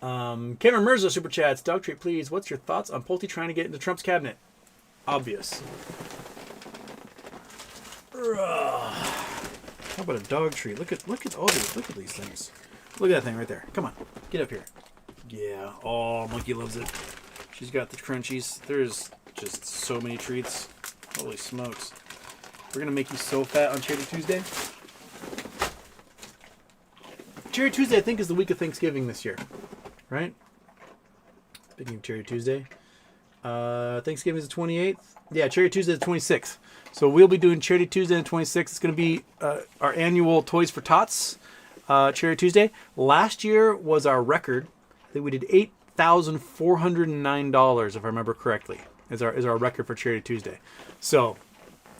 Cameron Mirza super chats. Dog treat, please. What's your thoughts on Pulte trying to get into Trump's cabinet? Obvious. How about a dog treat? Look at all these. Look at these things. Look at that thing right there. Come on, get up here. Yeah. Oh, Monkey loves it. She's got the crunchies. There's just so many treats. Holy smokes! We're gonna make you so fat on Cherry Tuesday. Cherry Tuesday, I think, is the week of Thanksgiving this year, right? Speaking of Cherry Tuesday, Thanksgiving is the 28th. Yeah, Cherry Tuesday is the 26th. So we'll be doing Charity Tuesday on the 26th. It's going to be our annual Toys for Tots Charity Tuesday. Last year was our record. I think we did $8,409, if I remember correctly, is our record for Charity Tuesday. So,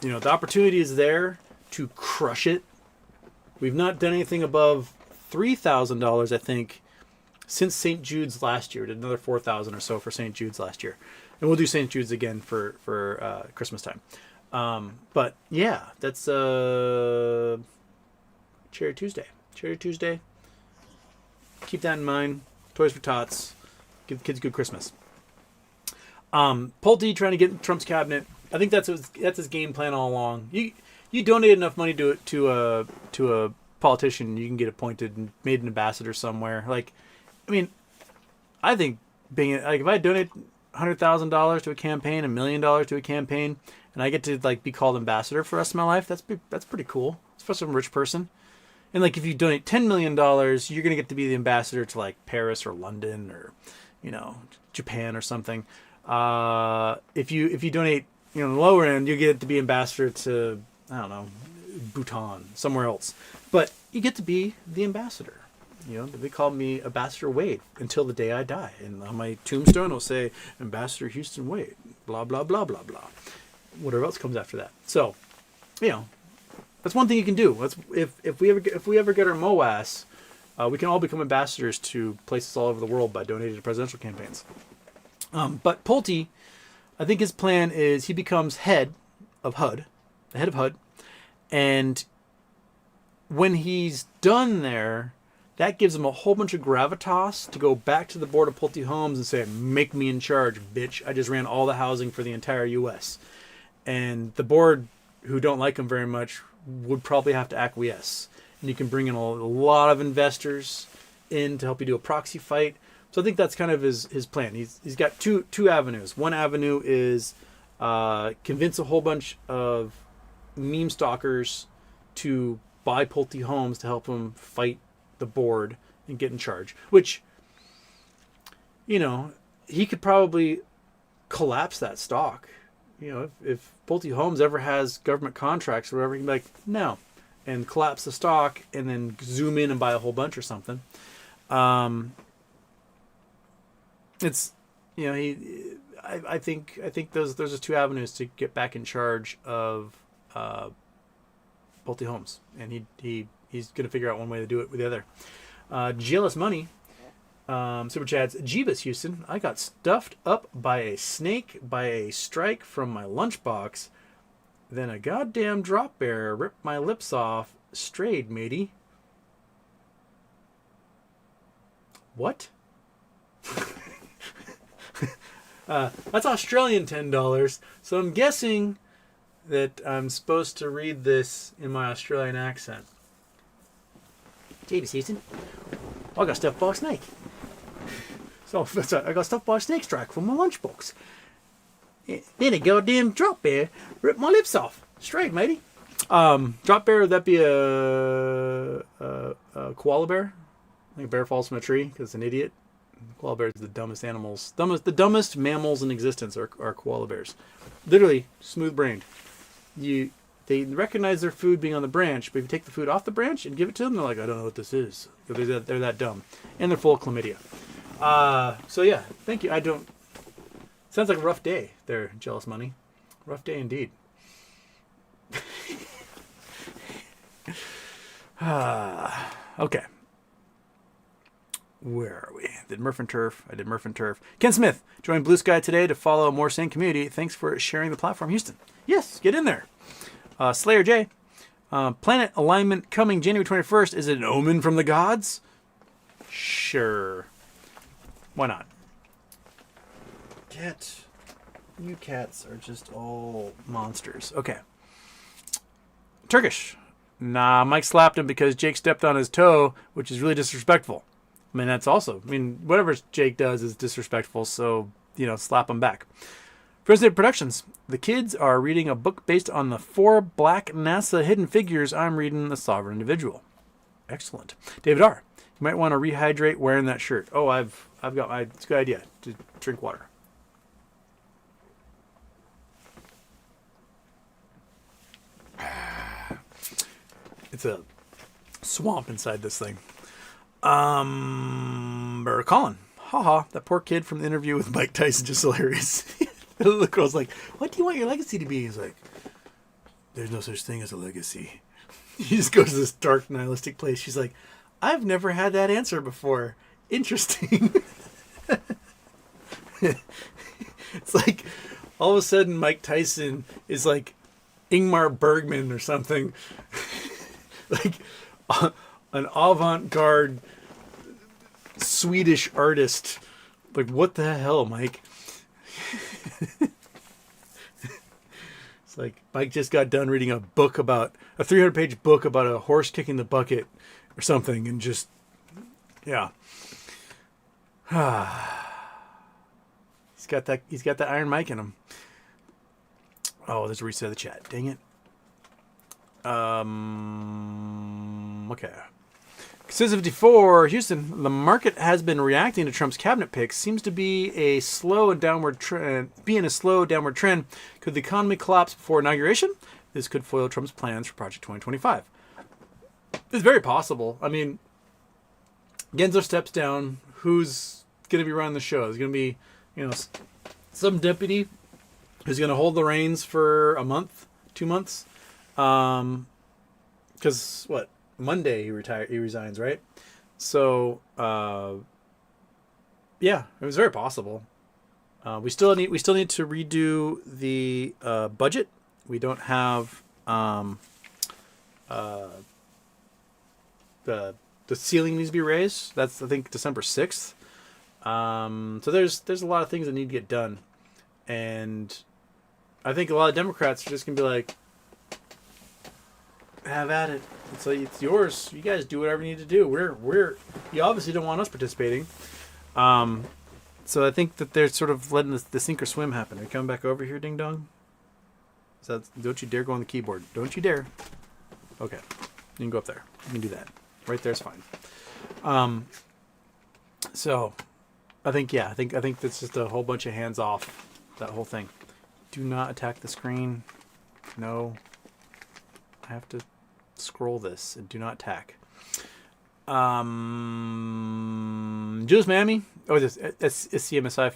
the opportunity is there to crush it. We've not done anything above $3,000, I think, since St. Jude's last year. We did another $4,000 or so for St. Jude's last year. And we'll do St. Jude's again for Christmas time. But yeah, that's Cherry Tuesday. Cherry Tuesday. Keep that in mind. Toys for Tots. Give the kids a good Christmas. Pulte trying to get in Trump's cabinet. I think that's his game plan all along. You donate enough money to a politician, you can get appointed and made an ambassador somewhere. Like, I mean, I think being like if I donate $100,000 to a campaign, $1 million to a campaign, and I get to like be called ambassador for the rest of my life, that's pretty cool. Especially if I'm a rich person. And like if you donate $10 million, you're gonna get to be the ambassador to like Paris or London or Japan or something. If you donate the lower end, you get to be ambassador to I don't know, Bhutan, somewhere else. But you get to be the ambassador. They call me Ambassador Wade until the day I die. And on my tombstone, it'll say Ambassador Houston Wade. Blah blah blah blah blah. Whatever else comes after that. So, that's one thing you can do. If we ever get our MOAS, we can all become ambassadors to places all over the world by donating to presidential campaigns. But Pulte, I think his plan is he becomes head of HUD, the head of HUD, and when he's done there, that gives him a whole bunch of gravitas to go back to the board of Pulte Homes and say, make me in charge, bitch. I just ran all the housing for the entire U.S. And the board, who don't like him very much, would probably have to acquiesce. And you can bring in a lot of investors in to help you do a proxy fight. So I think that's kind of his plan. He's got two avenues. One avenue is convince a whole bunch of meme stalkers to buy Pulte Homes to help him fight the board and get in charge. Which, he could probably collapse that stock. If Pulte Homes ever has government contracts or whatever, he'd be like, no. And collapse the stock and then zoom in and buy a whole bunch or something. It's, I think those are two avenues to get back in charge of Pulte Homes, and he's going to figure out one way to do it with the other. Jealous Money super chats. Jeebus, Houston, I got stuffed up by a snake by a strike from my lunchbox. Then a goddamn drop bear ripped my lips off. Strayed, matey. What? That's Australian $10. So I'm guessing that I'm supposed to read this in my Australian accent. Jeebus, Houston, I got stuffed by a snake. So I got stuffed by a snake strike from my lunchbox. Then a goddamn drop bear ripped my lips off. Straight, matey. Drop bear, would that be a koala bear? I think a bear falls from a tree because it's an idiot. Koala bears are the dumbest animals. The dumbest mammals in existence are koala bears. Literally, smooth-brained. They recognize their food being on the branch, but if you take the food off the branch and give it to them, they're like, I don't know what this is. They're that dumb. And they're full of chlamydia. So yeah, thank you. Sounds like a rough day there, Jealous Money. Rough day indeed. Okay. Where are we? Did Murph and Turf. I did Murph and Turf. Ken Smith joined Blue Sky today to follow a more sane community. Thanks for sharing the platform, Houston. Yes, get in there. Slayer J. Planet alignment coming January 21st. Is it an omen from the gods? Sure. Why not? You cats are just all monsters. Okay. Turkish. Nah, Mike slapped him because Jake stepped on his toe, which is really disrespectful. I mean, whatever Jake does is disrespectful, so, slap him back. First Aid Productions. The kids are reading a book based on the 4 black NASA hidden figures. I'm reading The Sovereign Individual. Excellent. David R. You might want to rehydrate wearing that shirt. Oh, I've got it's a good idea to drink water. It's a swamp inside this thing. Colin. Haha, that poor kid from the interview with Mike Tyson, just hilarious. The little girl's like, what do you want your legacy to be? He's like, there's no such thing as a legacy. He just goes to this dark, nihilistic place. She's like, I've never had that answer before. Interesting. It's like, all of a sudden, Mike Tyson is like Ingmar Bergman or something. Like, an avant-garde Swedish artist. Like, what the hell, Mike? It's like Mike just got done reading a 300-page book about a horse kicking the bucket or something, and just, yeah. He's got that Iron Mike in him. Oh, there's a reset of the chat. Dang it. Okay. Sis54, Houston, the market has been reacting to Trump's cabinet picks. Seems to be a slow downward trend. Could the economy collapse before inauguration? This could foil Trump's plans for Project 2025. It's very possible. I mean, Genzo steps down. Who's going to be running the show? There's going to be, some deputy who's going to hold the reins for a month, 2 months. Because Monday he resigns, right? So, yeah, it was very possible. We still need to redo the budget. We don't have the ceiling needs to be raised. That's I think December 6th. So there's a lot of things that need to get done, and I think a lot of Democrats are just gonna be like, have at it. It's yours. You guys do whatever you need to do. You obviously don't want us participating. So I think that they're sort of letting the sink or swim happen. Are you coming back over here, Ding Dong? Don't you dare go on the keyboard. Don't you dare. Okay. You can go up there. You can do that. Right there's fine. So I think that's just a whole bunch of hands off, that whole thing. Do not attack the screen. No. I have to scroll this and do not attack. Judas Miami. Oh, this SCMI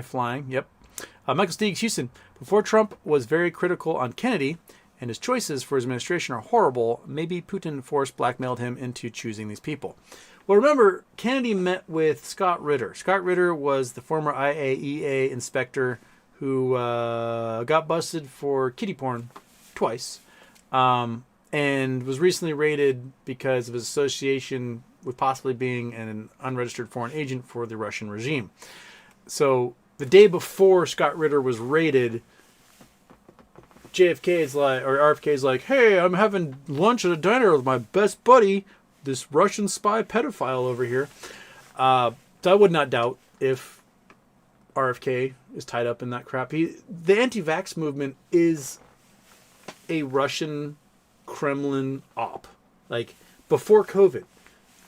flying. Yep. Michael Steegs, Houston. Before Trump was very critical on Kennedy and his choices for his administration are horrible, maybe Putin blackmailed him into choosing these people. Well, remember, Kennedy met with Scott Ritter. Scott Ritter was the former IAEA inspector who got busted for kiddie porn twice. And was recently raided because of his association with possibly being an unregistered foreign agent for the Russian regime. So the day before Scott Ritter was raided, RFK is like, hey, I'm having lunch at a diner with my best buddy, this Russian spy pedophile over here. So I would not doubt if RFK is tied up in that crap. The anti-vax movement is a Russian Kremlin op. Like before COVID,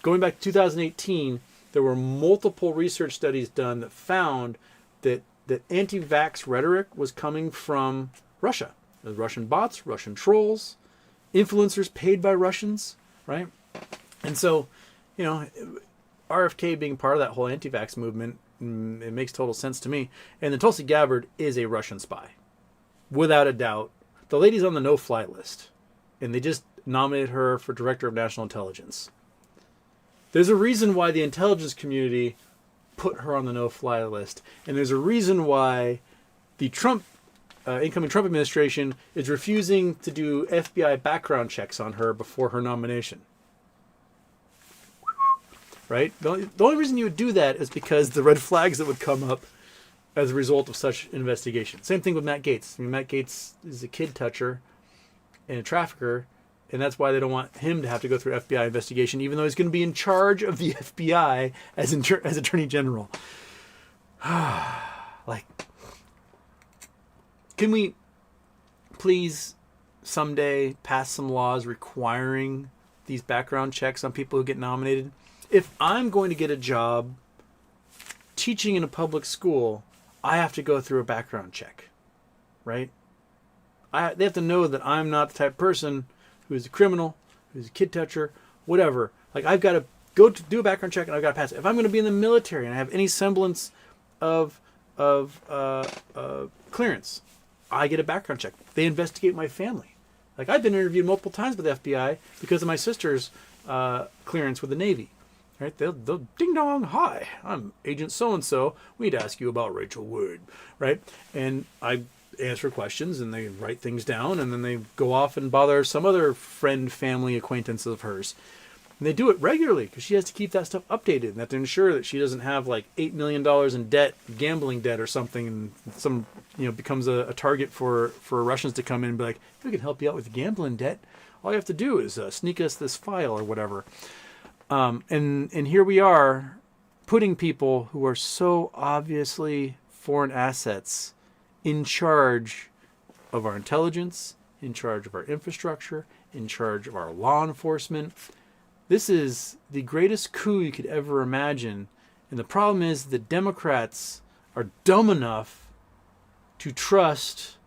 going back to 2018, there were multiple research studies done that found that anti-vax rhetoric was coming from Russia. The Russian bots, Russian trolls, influencers paid by Russians, right? And so, RFK being part of that whole anti-vax movement, it makes total sense to me. And the Tulsi Gabbard is a Russian spy, without a doubt. The lady's on the no-fly list, and they just nominated her for Director of National Intelligence. There's a reason why the intelligence community put her on the no-fly list, and there's a reason why the incoming Trump administration is refusing to do FBI background checks on her before her nomination. Right? The only reason you would do that is because the red flags that would come up as a result of such investigation. Same thing with Matt Gaetz. I mean, Matt Gaetz is a kid toucher and a trafficker, and that's why they don't want him to have to go through FBI investigation, even though he's going to be in charge of the FBI as Attorney General. Like, can we please someday pass some laws requiring these background checks on people who get nominated? If I'm going to get a job teaching in a public school, I have to go through a background check, right? They have to know that I'm not the type of person who's a criminal, who's a kid toucher, whatever. Like, I've got to go to do a background check and I've got to pass it. If I'm going to be in the military and I have any semblance of clearance, I get a background check. They investigate my family. Like, I've been interviewed multiple times by the FBI because of my sister's clearance with the Navy. Right? They'll ding dong, hi, I'm Agent so-and-so. We need to ask you about Rachel Wood. Right? And I answer questions and they write things down and then they go off and bother some other friend, family, acquaintance of hers. And they do it regularly because she has to keep that stuff updated and have to ensure that she doesn't have like $8 million in debt, gambling debt or something, and becomes a target for Russians to come in and be like, we can help you out with gambling debt. All you have to do is sneak us this file or whatever. And here we are putting people who are so obviously foreign assets in charge of our intelligence, in charge of our infrastructure, in charge of our law enforcement. This is the greatest coup you could ever imagine. And the problem is the Democrats are dumb enough to trust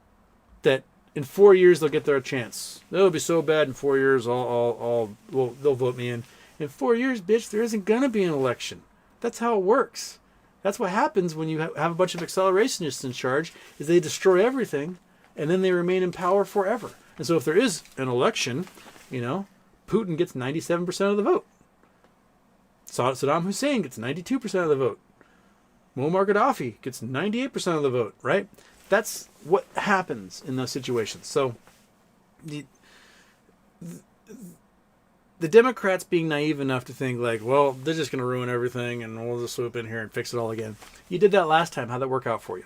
that in 4 years they'll get their chance. It'll be so bad in 4 years, they'll vote me in. In 4 years, bitch, there isn't going to be an election. That's how it works. That's what happens when you have a bunch of accelerationists in charge, is they destroy everything, and then they remain in power forever. And so if there is an election, Putin gets 97% of the vote. Saddam Hussein gets 92% of the vote. Muammar Gaddafi gets 98% of the vote, right? That's what happens in those situations. So the Democrats being naive enough to think like, well, they're just going to ruin everything and we'll just swoop in here and fix it all again. You did that last time. How'd that work out for you?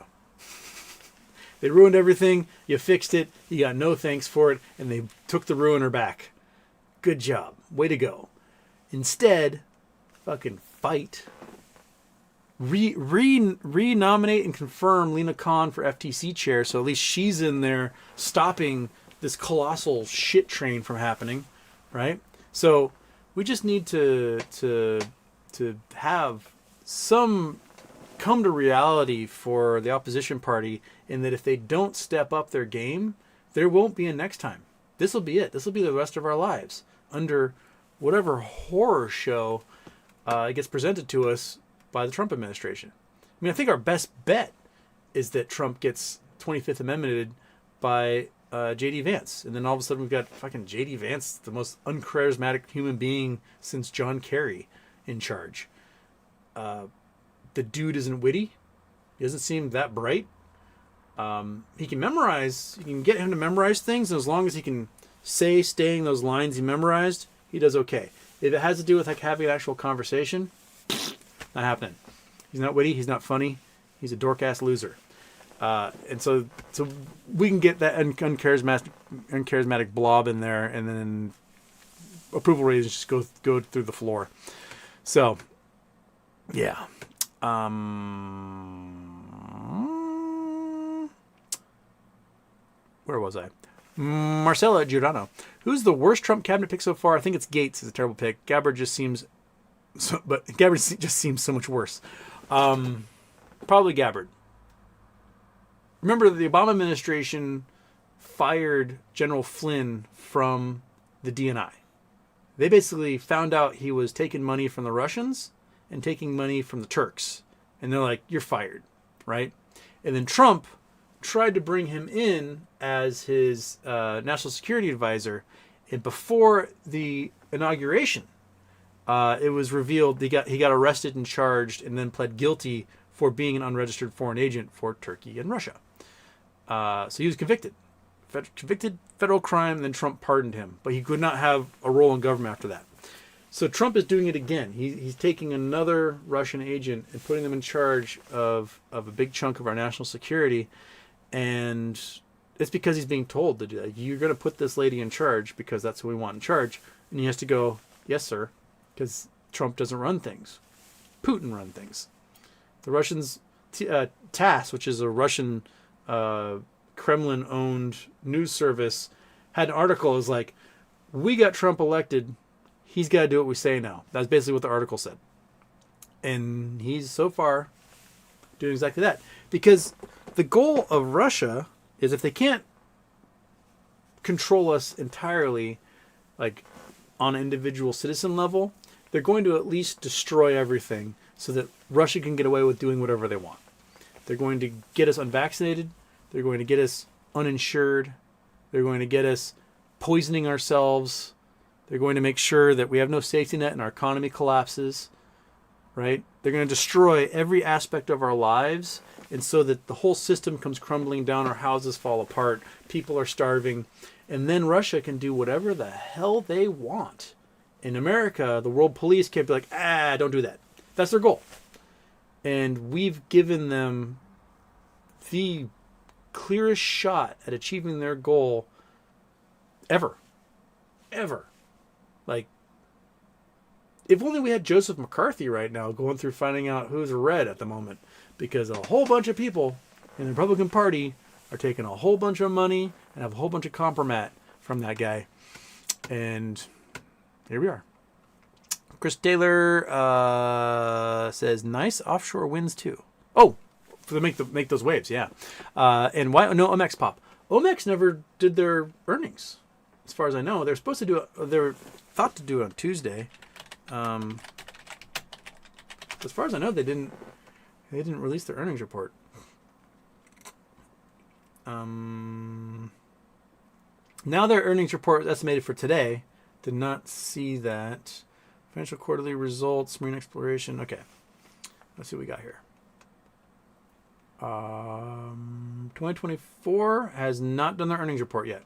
They ruined everything. You fixed it. You got no thanks for it. And they took the ruiner back. Good job. Way to go. Instead, fucking fight. Re-nominate and confirm Lena Khan for FTC chair. So at least she's in there stopping this colossal shit train from happening. Right? So we just need to have some come to reality for the opposition party, in that if they don't step up their game, there won't be a next time. This will be it. This will be the rest of our lives under whatever horror show gets presented to us by the Trump administration. I mean, I think our best bet is that Trump gets 25th Amendmented by J.D. Vance. And then all of a sudden we've got fucking J.D. Vance, the most uncharismatic human being since John Kerry, in charge. The dude isn't witty. He doesn't seem that bright. He can memorize. You can get him to memorize things, and as long as he can staying those lines he memorized, he does okay. If it has to do with like having an actual conversation, not happening. He's not witty. He's not funny. He's a dork-ass loser. And so we can get that uncharismatic blob in there, and then approval ratings just go through the floor. So, yeah. Where was I? Marcella Giordano. Who's the worst Trump cabinet pick so far? I think it's Gates is a terrible pick. Gabbard just seems so much worse. Probably Gabbard. Remember, the Obama administration fired General Flynn from the DNI. They basically found out he was taking money from the Russians and taking money from the Turks. And they're like, you're fired, right? And then Trump tried to bring him in as his national security advisor. And before the inauguration, it was revealed he got arrested and charged and then pled guilty for being an unregistered foreign agent for Turkey and Russia. So he was convicted federal crime. Then Trump pardoned him, but he could not have a role in government after that. So Trump is doing it again. He's taking another Russian agent and putting them in charge of a big chunk of our national security. And it's because he's being told to do that. You're going to put this lady in charge because that's who we want in charge. And he has to go, yes, sir, because Trump doesn't run things. Putin run things. The Russians, TASS, which is a Russian Kremlin-owned news service, had an article that was like, we got Trump elected. He's got to do what we say now. That's basically what the article said. And he's so far doing exactly that. Because the goal of Russia is, if they can't control us entirely, like on an individual citizen level, they're going to at least destroy everything so that Russia can get away with doing whatever they want. They're going to get us unvaccinated. They're going to get us uninsured. They're going to get us poisoning ourselves. They're going to make sure that we have no safety net and our economy collapses, right? They're going to destroy every aspect of our lives, and so that the whole system comes crumbling down, our houses fall apart, people are starving, and then Russia can do whatever the hell they want. In America, the world police can't be like, don't do that. That's their goal. And we've given them the clearest shot at achieving their goal ever. Like, if only we had Joseph McCarthy right now going through finding out who's red at the moment, because a whole bunch of people in the Republican Party are taking a whole bunch of money and have a whole bunch of compromat from that guy. And here we are. Chris Taylor says, nice offshore winds too. Oh, to make those waves, yeah. And why? No, Omex pop. Omex never did their earnings, as far as I know. They're supposed to do it. They were thought to do it on Tuesday. As far as I know, they didn't release their earnings report. Now their earnings report is estimated for today. Did not see that. Financial quarterly results, marine exploration. Okay. Let's see what we got here. 2024 has not done their earnings report yet.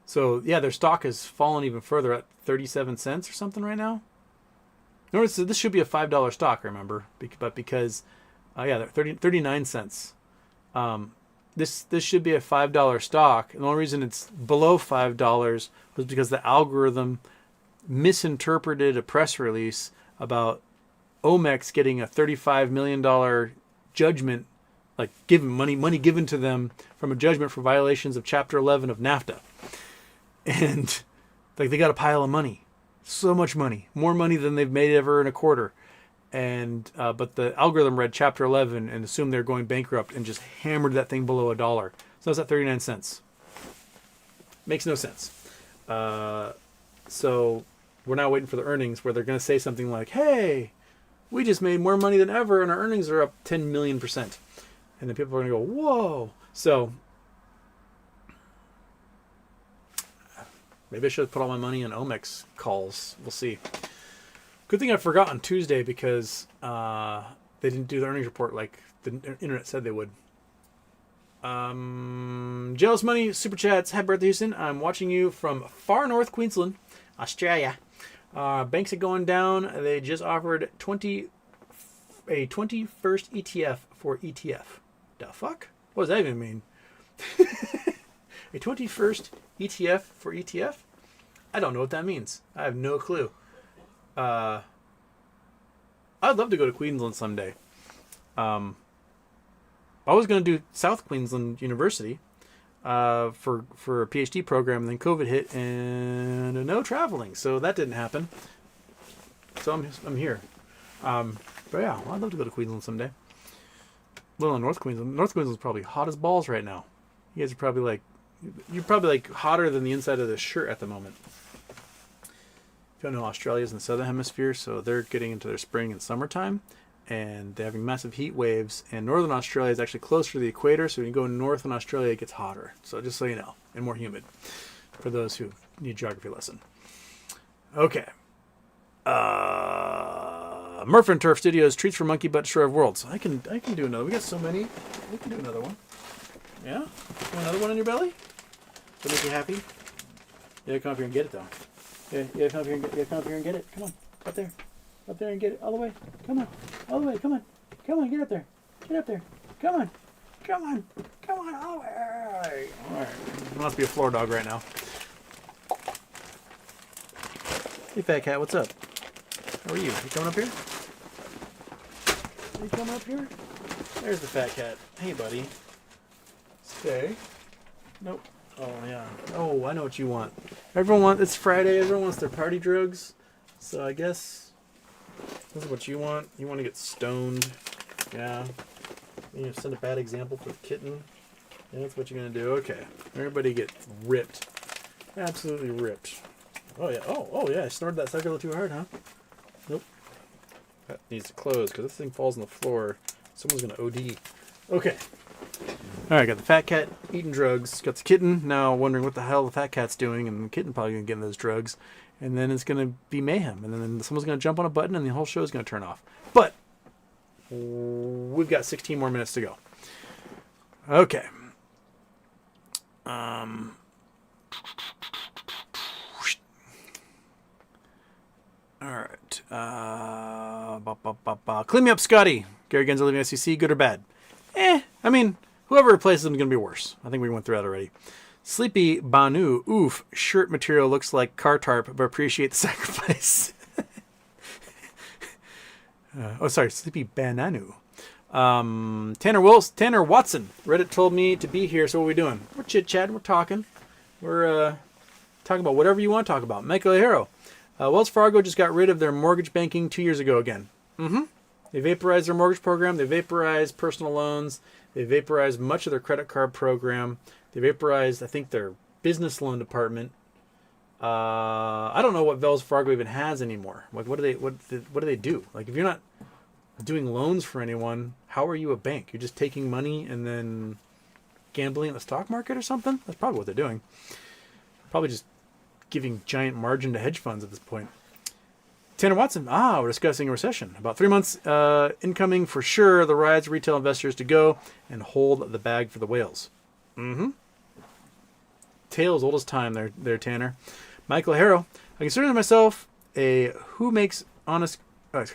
So, yeah, their stock has fallen even further at 37 cents or something right now. Notice this should be a $5 stock, remember? But because, they're 39 cents. This should be a $5 stock. And the only reason it's below $5 was because the algorithm misinterpreted a press release about Omex getting a $35 million judgment, like money given to them from a judgment for violations of Chapter 11 of NAFTA. And like they got a pile of money, so much money, more money than they've made ever in a quarter. And but the algorithm read Chapter 11 and assumed they're going bankrupt and just hammered that thing below $1. So it's at 39 cents. Makes no sense. So we're now waiting for the earnings where they're going to say something like, "Hey, we just made more money than ever and our earnings are up 10 million%." And then people are going to go, "Whoa!" So maybe I should put all my money in Omex calls. We'll see. Good thing I forgot on Tuesday because they didn't do the earnings report like the internet said they would. Jealous Money Super Chats. Happy birthday, Houston. I'm watching you from far north Queensland, Australia. Banks are going down. They just offered a 21st ETF for ETF. The fuck? What does that even mean? A 21st ETF for ETF? I don't know what that means. I have no clue. I'd love to go to Queensland someday. I was going to do South Queensland University for a PhD program, and then COVID hit and no traveling, so that didn't happen. So I'm here. But yeah, I'd love to go to Queensland someday. Little North Queensland. North Queensland's probably hot as balls right now. You guys are probably like, you're probably like hotter than the inside of this shirt at the moment. If you don't know, Australia's in the southern hemisphere, so they're getting into their spring and summertime, and they're having massive heat waves. And northern Australia is actually closer to the equator, so when you go north in Australia, it gets hotter. So just so you know, and more humid for those who need a geography lesson. Okay. Murph and Turf Studios, treats for monkey butt, destroyer of worlds. I can do another. We got so many. We can do another one. Yeah? You want another one in your belly? Does that make you happy? Yeah, come up here and get it, though. Yeah, come up here and get it. Come on. Up there. Up there and get it. All the way. Come on. All the way. Come on. Come on. Get up there. Get up there. Come on. Come on. Come on. All the way. All right. It must be a floor dog right now. Hey, fat cat. What's up? How are you? You coming up here? Are you coming up here? There's the fat cat. Hey, buddy. Stay. Nope. Oh, yeah. Oh, I know what you want. It's Friday. Everyone wants their party drugs. So I guess this is what you want. You want to get stoned. Yeah. You send a bad example for the kitten. Yeah, that's what you're going to do. Okay. Everybody get ripped. Absolutely ripped. Oh, yeah. Oh, yeah. I snorted that sucker a little too hard, huh? Nope. That needs to close because this thing falls on the floor. Someone's going to OD. Okay. All right, got the fat cat eating drugs. Got the kitten now wondering what the hell the fat cat's doing, and the kitten probably going to get those drugs. And then it's going to be mayhem. And then someone's going to jump on a button, and the whole show is going to turn off. But we've got 16 more minutes to go. Okay. All right. Clean me up, Scotty. Gary Genzel leaving SEC, good or bad? I mean, whoever replaces him is going to be worse. I think we went through that already. Sleepy Banu, oof, shirt material looks like car tarp, but appreciate the sacrifice. Sleepy Bananu. Tanner Watson, Reddit told me to be here, so what are we doing? We're chit-chatting, we're talking. We're talking about whatever you want to talk about. Michael Hero. Wells Fargo just got rid of their mortgage banking 2 years ago again. They vaporized their mortgage program. They vaporized personal loans. They vaporized much of their credit card program. They vaporized, I think, their business loan department. I don't know what Wells Fargo even has anymore. Like, what do they do? Like, if you're not doing loans for anyone, how are you a bank? You're just taking money and then gambling in the stock market or something? That's probably what they're doing. Probably just giving giant margin to hedge funds at this point. Tanner Watson. We're discussing a recession. About 3 months incoming for sure. The rides retail investors to go and hold the bag for the whales. Mm-hmm. Tale as old as time there, Tanner. Michael Harrow. I consider myself who makes honest good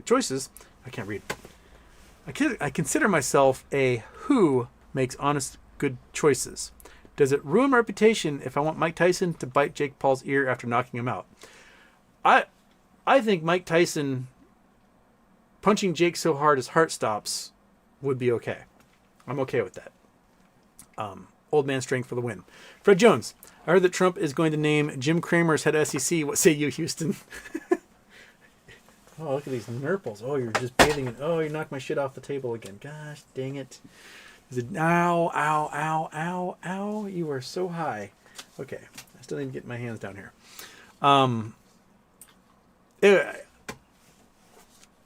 choices. I can't read. I consider myself a who makes honest good choices. Does it ruin my reputation if I want Mike Tyson to bite Jake Paul's ear after knocking him out? I think Mike Tyson punching Jake so hard his heart stops would be okay. I'm okay with that. Old man strength for the win. Fred Jones. I heard that Trump is going to name Jim Cramer as head of SEC. What say you, Houston? Oh, look at these nurples. Oh, you're just bathing in... Oh, you knocked my shit off the table again. Gosh, dang it. Is it... Ow, ow, ow, ow, ow. You are so high. Okay. I still need to get my hands down here. It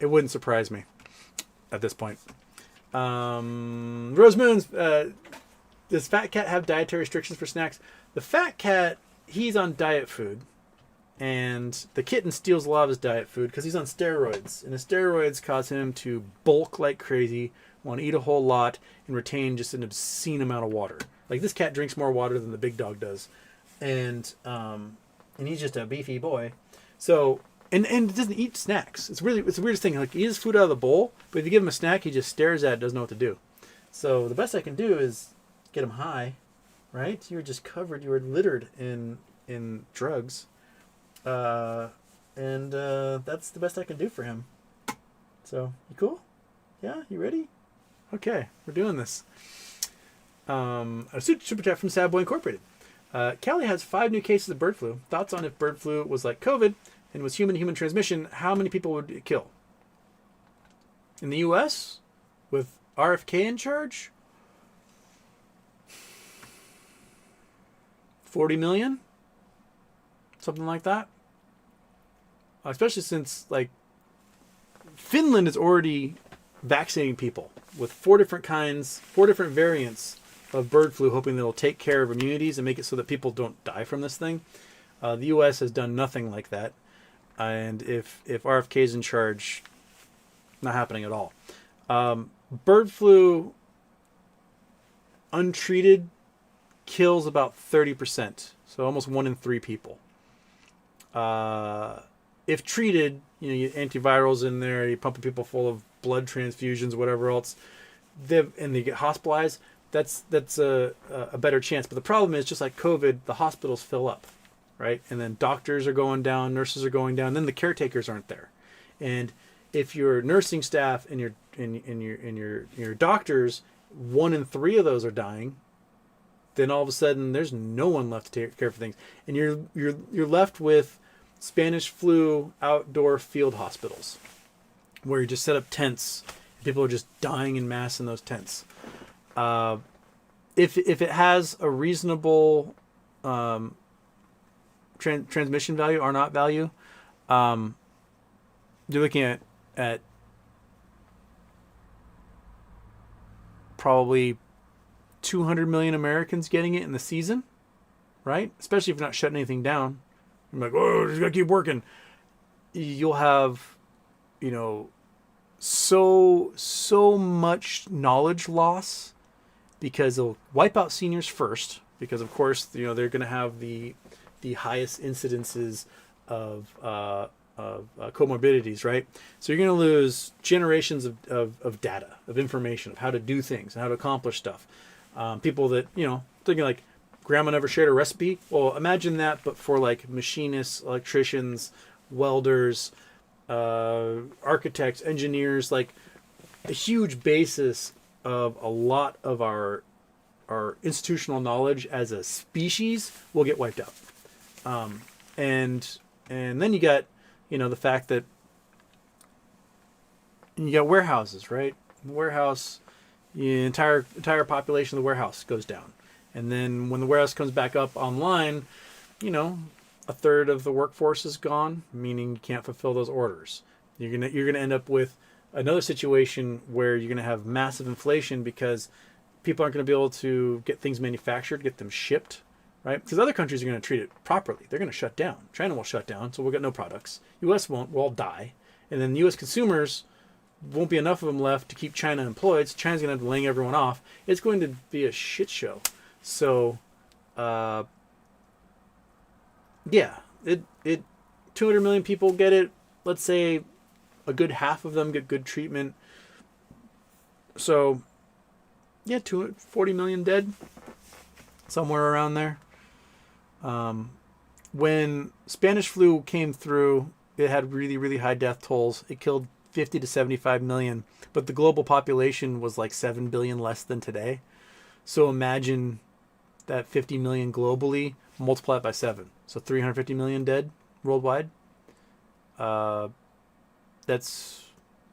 wouldn't surprise me at this point. Rose Moons... does Fat Cat have dietary restrictions for snacks? The Fat Cat, he's on diet food. And the kitten steals a lot of his diet food because he's on steroids. And the steroids cause him to bulk like crazy, want to eat a whole lot, and retain just an obscene amount of water. Like, this cat drinks more water than the big dog does. And he's just a beefy boy. So, and it doesn't eat snacks. It's the weirdest thing. Like, he eats food out of the bowl, but if you give him a snack, he just stares at it, doesn't know what to do. So the best I can do is get him high, right? You were littered in drugs. And that's the best I can do for him. So, you cool? Yeah, you ready? Okay, we're doing this. A super chat from Sad Boy Incorporated. Cali has 5 new cases of bird flu. Thoughts on if bird flu was like COVID and was human-to-human transmission, how many people would it kill? In the U.S., with RFK in charge? 40 million? Something like that? Especially since, like, Finland is already vaccinating people with 4 different variants of bird flu, hoping that it'll take care of immunities and make it so that people don't die from this thing. The U.S. has done nothing like that. And if RFK is in charge, not happening at all. Bird flu, untreated, kills about 30%. So almost 1 in 3 people. If treated, you antivirals in there, you pumping people full of blood transfusions, whatever else, and they get hospitalized, that's a better chance. But the problem is, just like COVID, the hospitals fill up, right? And then doctors are going down, nurses are going down, then the caretakers aren't there. And if your nursing staff and your doctors, 1 in 3 of those are dying, then all of a sudden there's no one left to take care of things, and you're left with Spanish flu outdoor field hospitals, where you just set up tents. And people are just dying in mass in those tents. If it has a reasonable transmission value or not value, you're looking at probably 200 million Americans getting it in the season, right? Especially if you're not shutting anything down. I'm like, oh, just gotta keep working. You'll have, so much knowledge loss because they'll wipe out seniors first, because of course, they're going to have the highest incidences of comorbidities, right? So you're going to lose generations of data, of information, of how to do things and how to accomplish stuff. People that, thinking like, grandma never shared a recipe. Well, imagine that, but for like machinists, electricians, welders, architects, engineers, like a huge basis of a lot of our institutional knowledge as a species will get wiped out. And then you got, the fact that you got warehouses, right? Warehouse, the entire population of the warehouse goes down. And then when the warehouse comes back up online, a third of the workforce is gone, meaning you can't fulfill those orders. You're gonna end up with another situation where you're gonna have massive inflation because people aren't gonna be able to get things manufactured, get them shipped, right? Because other countries are going to treat it properly. They're going to shut down. China will shut down, so we'll get no products. U.S. won't. We'll all die. And then U.S. consumers won't be enough of them left to keep China employed. So China's going to have to laying everyone off. It's going to be a shit show. So, yeah, it 200 million people get it. Let's say a good half of them get good treatment. So, yeah, 240 million dead, somewhere around there. When Spanish flu came through, it had really, really high death tolls. It killed 50 to 75 million, but the global population was like 7 billion less than today. So imagine that 50 million globally, multiply it by 7. So 350 million dead worldwide. That's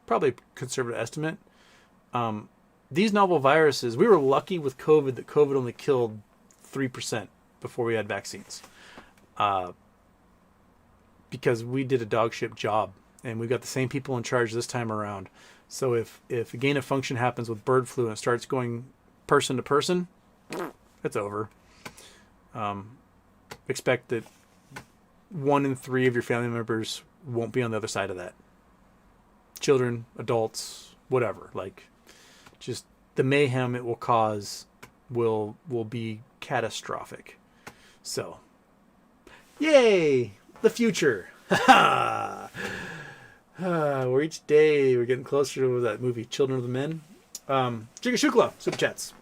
probably a conservative estimate. These novel viruses, we were lucky with COVID that COVID only killed 3% before we had vaccines. Because we did a dog shit job, and we've got the same people in charge this time around. So if a gain of function happens with bird flu and it starts going person to person, it's over. Expect that 1 in 3 of your family members won't be on the other side of that. Children, adults, whatever. Like, just the mayhem it will cause will be catastrophic. So, yay! The future. We're each day we're getting closer to that movie, Children of the Men. Jigga Shukla, Super Chats.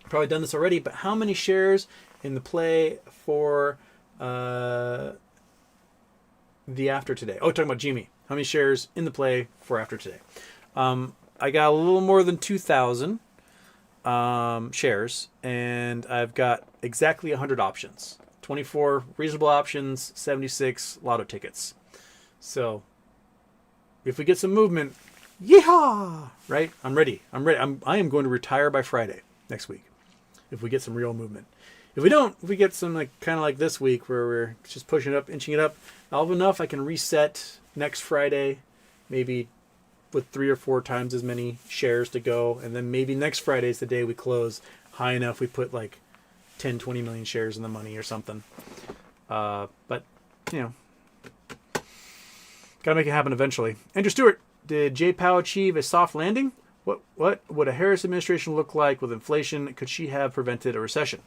Probably done this already, but how many shares in the play for the After Today? Oh, talking about Jimmy. How many shares in the play for After Today? I got a little more than 2,000 shares, and I've got exactly 100 options. 24 reasonable options, 76 lotto tickets. So, if we get some movement, yeehaw! Right? I'm ready. I am going to retire by Friday next week. If we get some real movement. If we don't, if we get some kind of like this week where we're just pushing it up, inching it up, I'll have enough. I can reset next Friday, maybe with 3 or 4 times as many shares to go, and then maybe next Friday is the day we close high enough we put like 10, 20 million shares in the money or something. But, gotta make it happen eventually. Andrew Stewart, did J. Powell achieve a soft landing? What would a Harris administration look like with inflation? Could she have prevented a recession?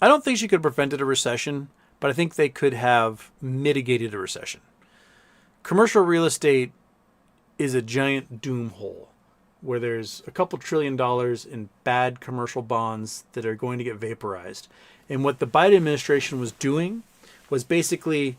I don't think she could have prevented a recession, but I think they could have mitigated a recession. Commercial real estate is a giant doom hole where there's a couple $1 trillion in bad commercial bonds that are going to get vaporized. And what the Biden administration was doing was basically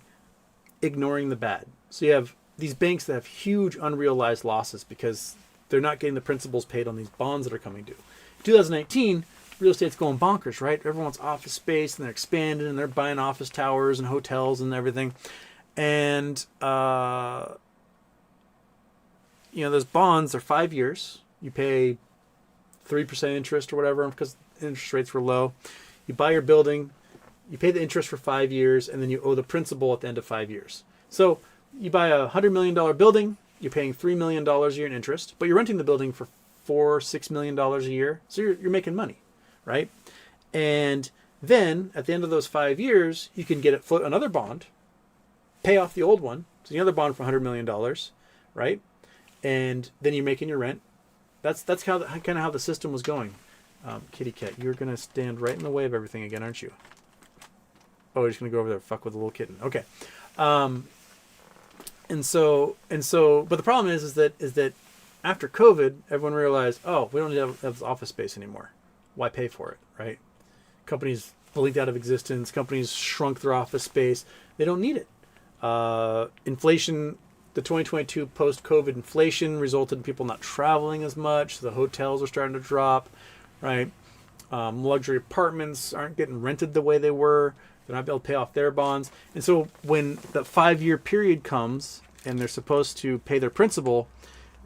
ignoring the bad. So you have these banks that have huge unrealized losses because they're not getting the principals paid on these bonds that are coming due. In 2019, real estate's going bonkers, right? Everyone wants office space and they're expanding and they're buying office towers and hotels and everything. And, those bonds are 5 years. You pay 3% interest or whatever because interest rates were low. You buy your building, you pay the interest for 5 years, and then you owe the principal at the end of 5 years. So you buy a $100 million building, you're paying $3 million a year in interest, but you're renting the building for $6 million a year. So you're making money, right? And then at the end of those 5 years, you can get float another bond, pay off the old one, so another bond for $100 million, right? And then you're making your rent. That's kind of how the system was going. Kitty cat, you're gonna stand right in the way of everything again, aren't you? Oh, you're just gonna go over there and fuck with the little kitten. Okay. And so, but the problem is that after COVID, everyone realized, oh, we don't need to have office space anymore. Why pay for it, right? Companies blinked out of existence. Companies shrunk their office space. They don't need it. Inflation, the 2022 post-COVID inflation resulted in people not traveling as much. So the hotels are starting to drop, right? Luxury apartments aren't getting rented the way they were. They're not able to pay off their bonds. And so when the 5-year period comes and they're supposed to pay their principal,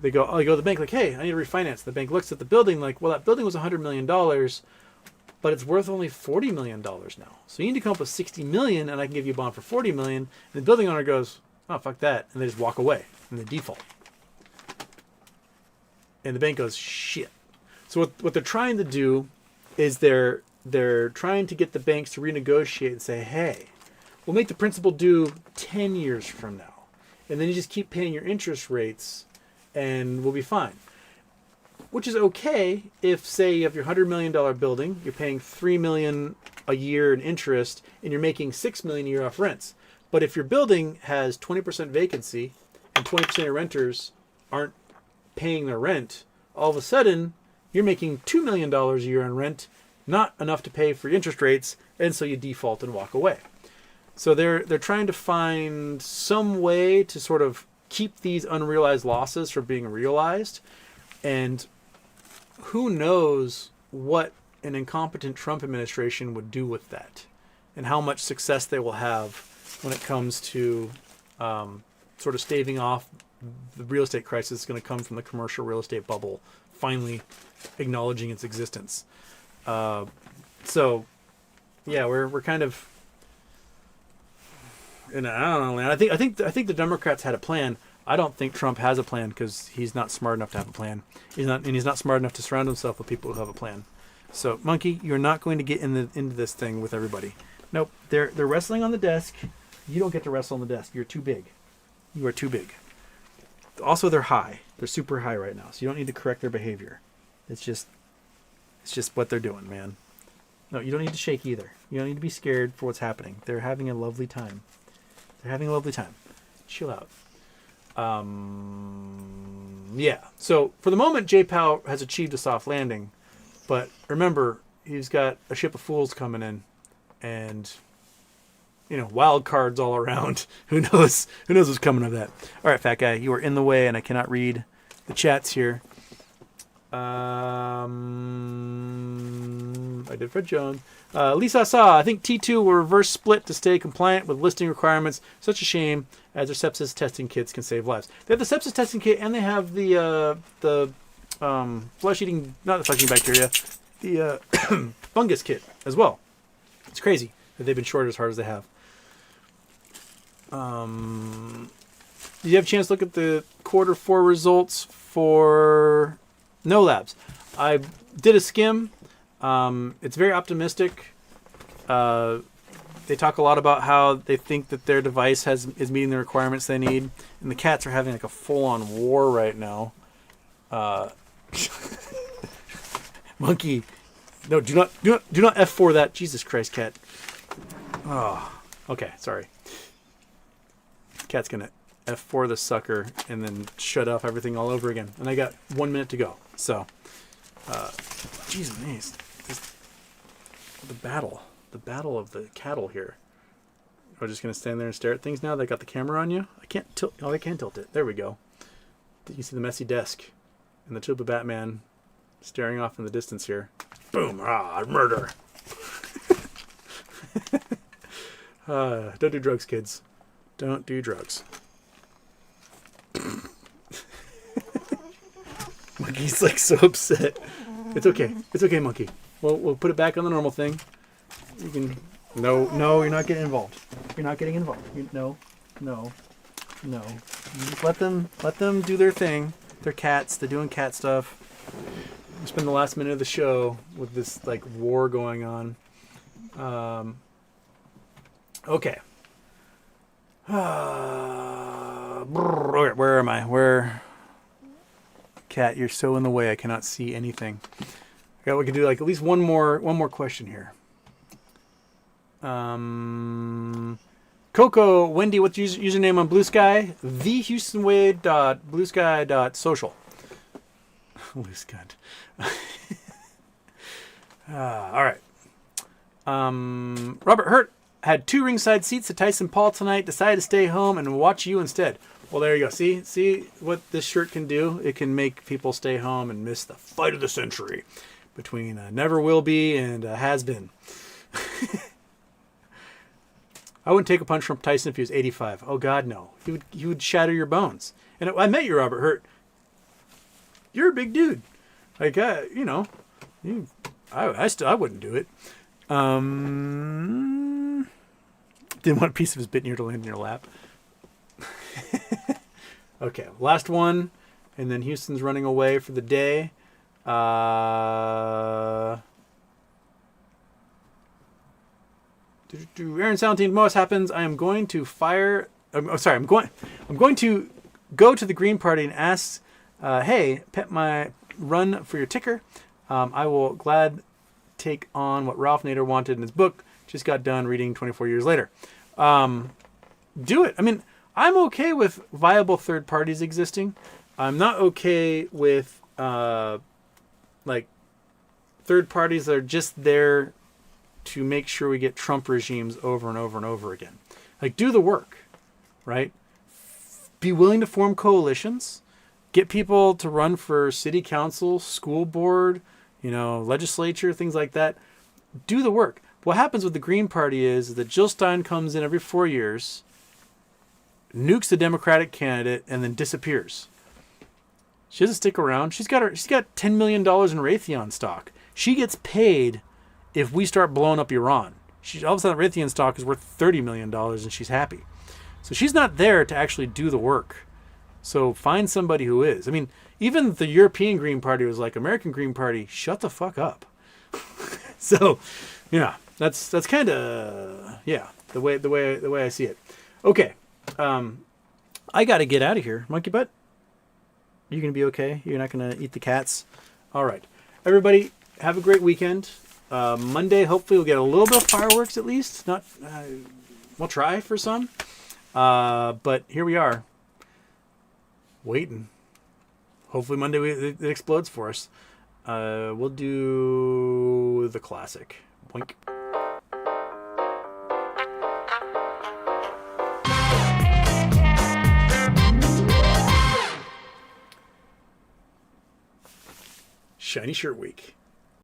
they go to the bank like, hey, I need to refinance. The bank looks at the building like, well, that building was $100 million, but it's worth only $40 million now. So you need to come up with $60 million and I can give you a bond for $40 million. And the building owner goes, oh, fuck that. And they just walk away and they default. And the bank goes, shit. So what they're trying to do is they're trying to get the banks to renegotiate and say, hey, we'll make the principal due 10 years from now. And then you just keep paying your interest rates and we'll be fine. Which is okay if, say, you have your $100 million building, you're paying $3 million a year in interest, and you're making $6 million a year off rents. But if your building has 20% vacancy and 20% of renters aren't paying their rent, all of a sudden you're making $2 million a year on rent, not enough to pay for interest rates, and so you default and walk away. So they're trying to find some way to sort of keep these unrealized losses from being realized. And who knows what an incompetent Trump administration would do with that, and how much success they will have when it comes to sort of staving off the real estate crisis that's going to come from the commercial real estate bubble finally acknowledging its existence. So, yeah, we're kind of, and I don't know, man. I think the Democrats had a plan. I don't think Trump has a plan because he's not smart enough to have a plan. He's not smart enough to surround himself with people who have a plan. So, Monkey, you're not going to get into this thing with everybody. Nope, they're wrestling on the desk. You don't get to wrestle on the desk. You're too big. You are too big. Also, they're high. They're super high right now, so you don't need to correct their behavior. It's just what they're doing, man. No, you don't need to shake either. You don't need to be scared for what's happening. They're having a lovely time. Chill out. Yeah. So for the moment, J Powell has achieved a soft landing, but remember, he's got a ship of fools coming in, and wild cards all around. Who knows what's coming of that? All right, fat guy, you are in the way, and I cannot read the chats here. I did Fred Jones. Lisa Saw, I think T2 will reverse split to stay compliant with listing requirements. Such a shame, as their sepsis testing kits can save lives. They have the sepsis testing kit, and they have the flesh-eating, not the flesh-eating bacteria, the fungus kit as well. It's crazy that they've been shorted as hard as they have. Did you have a chance to look at the Q4 results for No Labs? I did a skim. It's very optimistic. They talk a lot about how they think that their device is meeting the requirements they need, and the cats are having like a full-on war right now. Monkey, no, do not F4 that. Jesus Christ, cat. Oh, okay, sorry. Cat's gonna F4 the sucker and then shut off everything all over again. And I got 1 minute to go. So, jeez, the battle of the cattle here. We're just gonna stand there and stare at things now. They got the camera on you. I can't tilt. Oh, I can tilt it. There we go. You see the messy desk and the tube of Batman staring off in the distance here. Boom! Murder. Don't do drugs, kids. Don't do drugs. Monkey's like so upset. It's okay. It's okay, Monkey. We'll put it back on the normal thing. You can. No, you're not getting involved. You're not getting involved. No. You just let them do their thing. They're cats. They're doing cat stuff. We spend the last minute of the show with this like war going on. Okay. Where am I? Cat, you're so in the way I cannot see anything. Okay, we can do like at least one more question here. Coco, Wendy, what's your username on Blue Sky? TheHoustonWade.bluesky.social. Blue Sky. All right. Robert Hurt had 2 ringside seats to Tyson Paul tonight. Decided to stay home and watch you instead. Well, there you go. See what this shirt can do? It can make people stay home and miss the fight of the century between Never Will Be and Has Been. I wouldn't take a punch from Tyson if he was 85. Oh, God, no. He would shatter your bones. And I met you, Robert Hurt. You're a big dude. Like, I wouldn't do it. Didn't want a piece of his bitten ear to land in your lap. Okay, last one, and then Houston's running away for the day. Aaron Salentine, most happens. I am going to fire. I'm going to go to the Green Party and ask, hey, pet my run for your ticker. I will glad take on what Ralph Nader wanted in his book. Just got done reading 24 years later. Do it. I mean, I'm okay with viable third parties existing. I'm not okay with like third parties that are just there to make sure we get Trump regimes over and over and over again. Like, do the work, right? Be willing to form coalitions, get people to run for city council, school board, legislature, things like that. Do the work. What happens with the Green Party is that Jill Stein comes in every 4 years, nukes the Democratic candidate, and then disappears. She doesn't stick around. She's got $10 million in Raytheon stock. She gets paid if we start blowing up Iran. All of a sudden, Raytheon stock is worth $30 million, and she's happy. So she's not there to actually do the work. So find somebody who is. I mean, even the European Green Party was like, American Green Party, shut the fuck up. So, yeah, that's kind of the way I see it. Okay, I got to get out of here, Monkey Butt. You gonna be okay? You're not gonna eat the cats? All right, everybody, have a great weekend. Monday, hopefully, we'll get a little bit of fireworks at least. Not, we'll try for some. But here we are, waiting. Hopefully Monday it explodes for us. We'll do the classic. Boink. Shiny Shirt Week.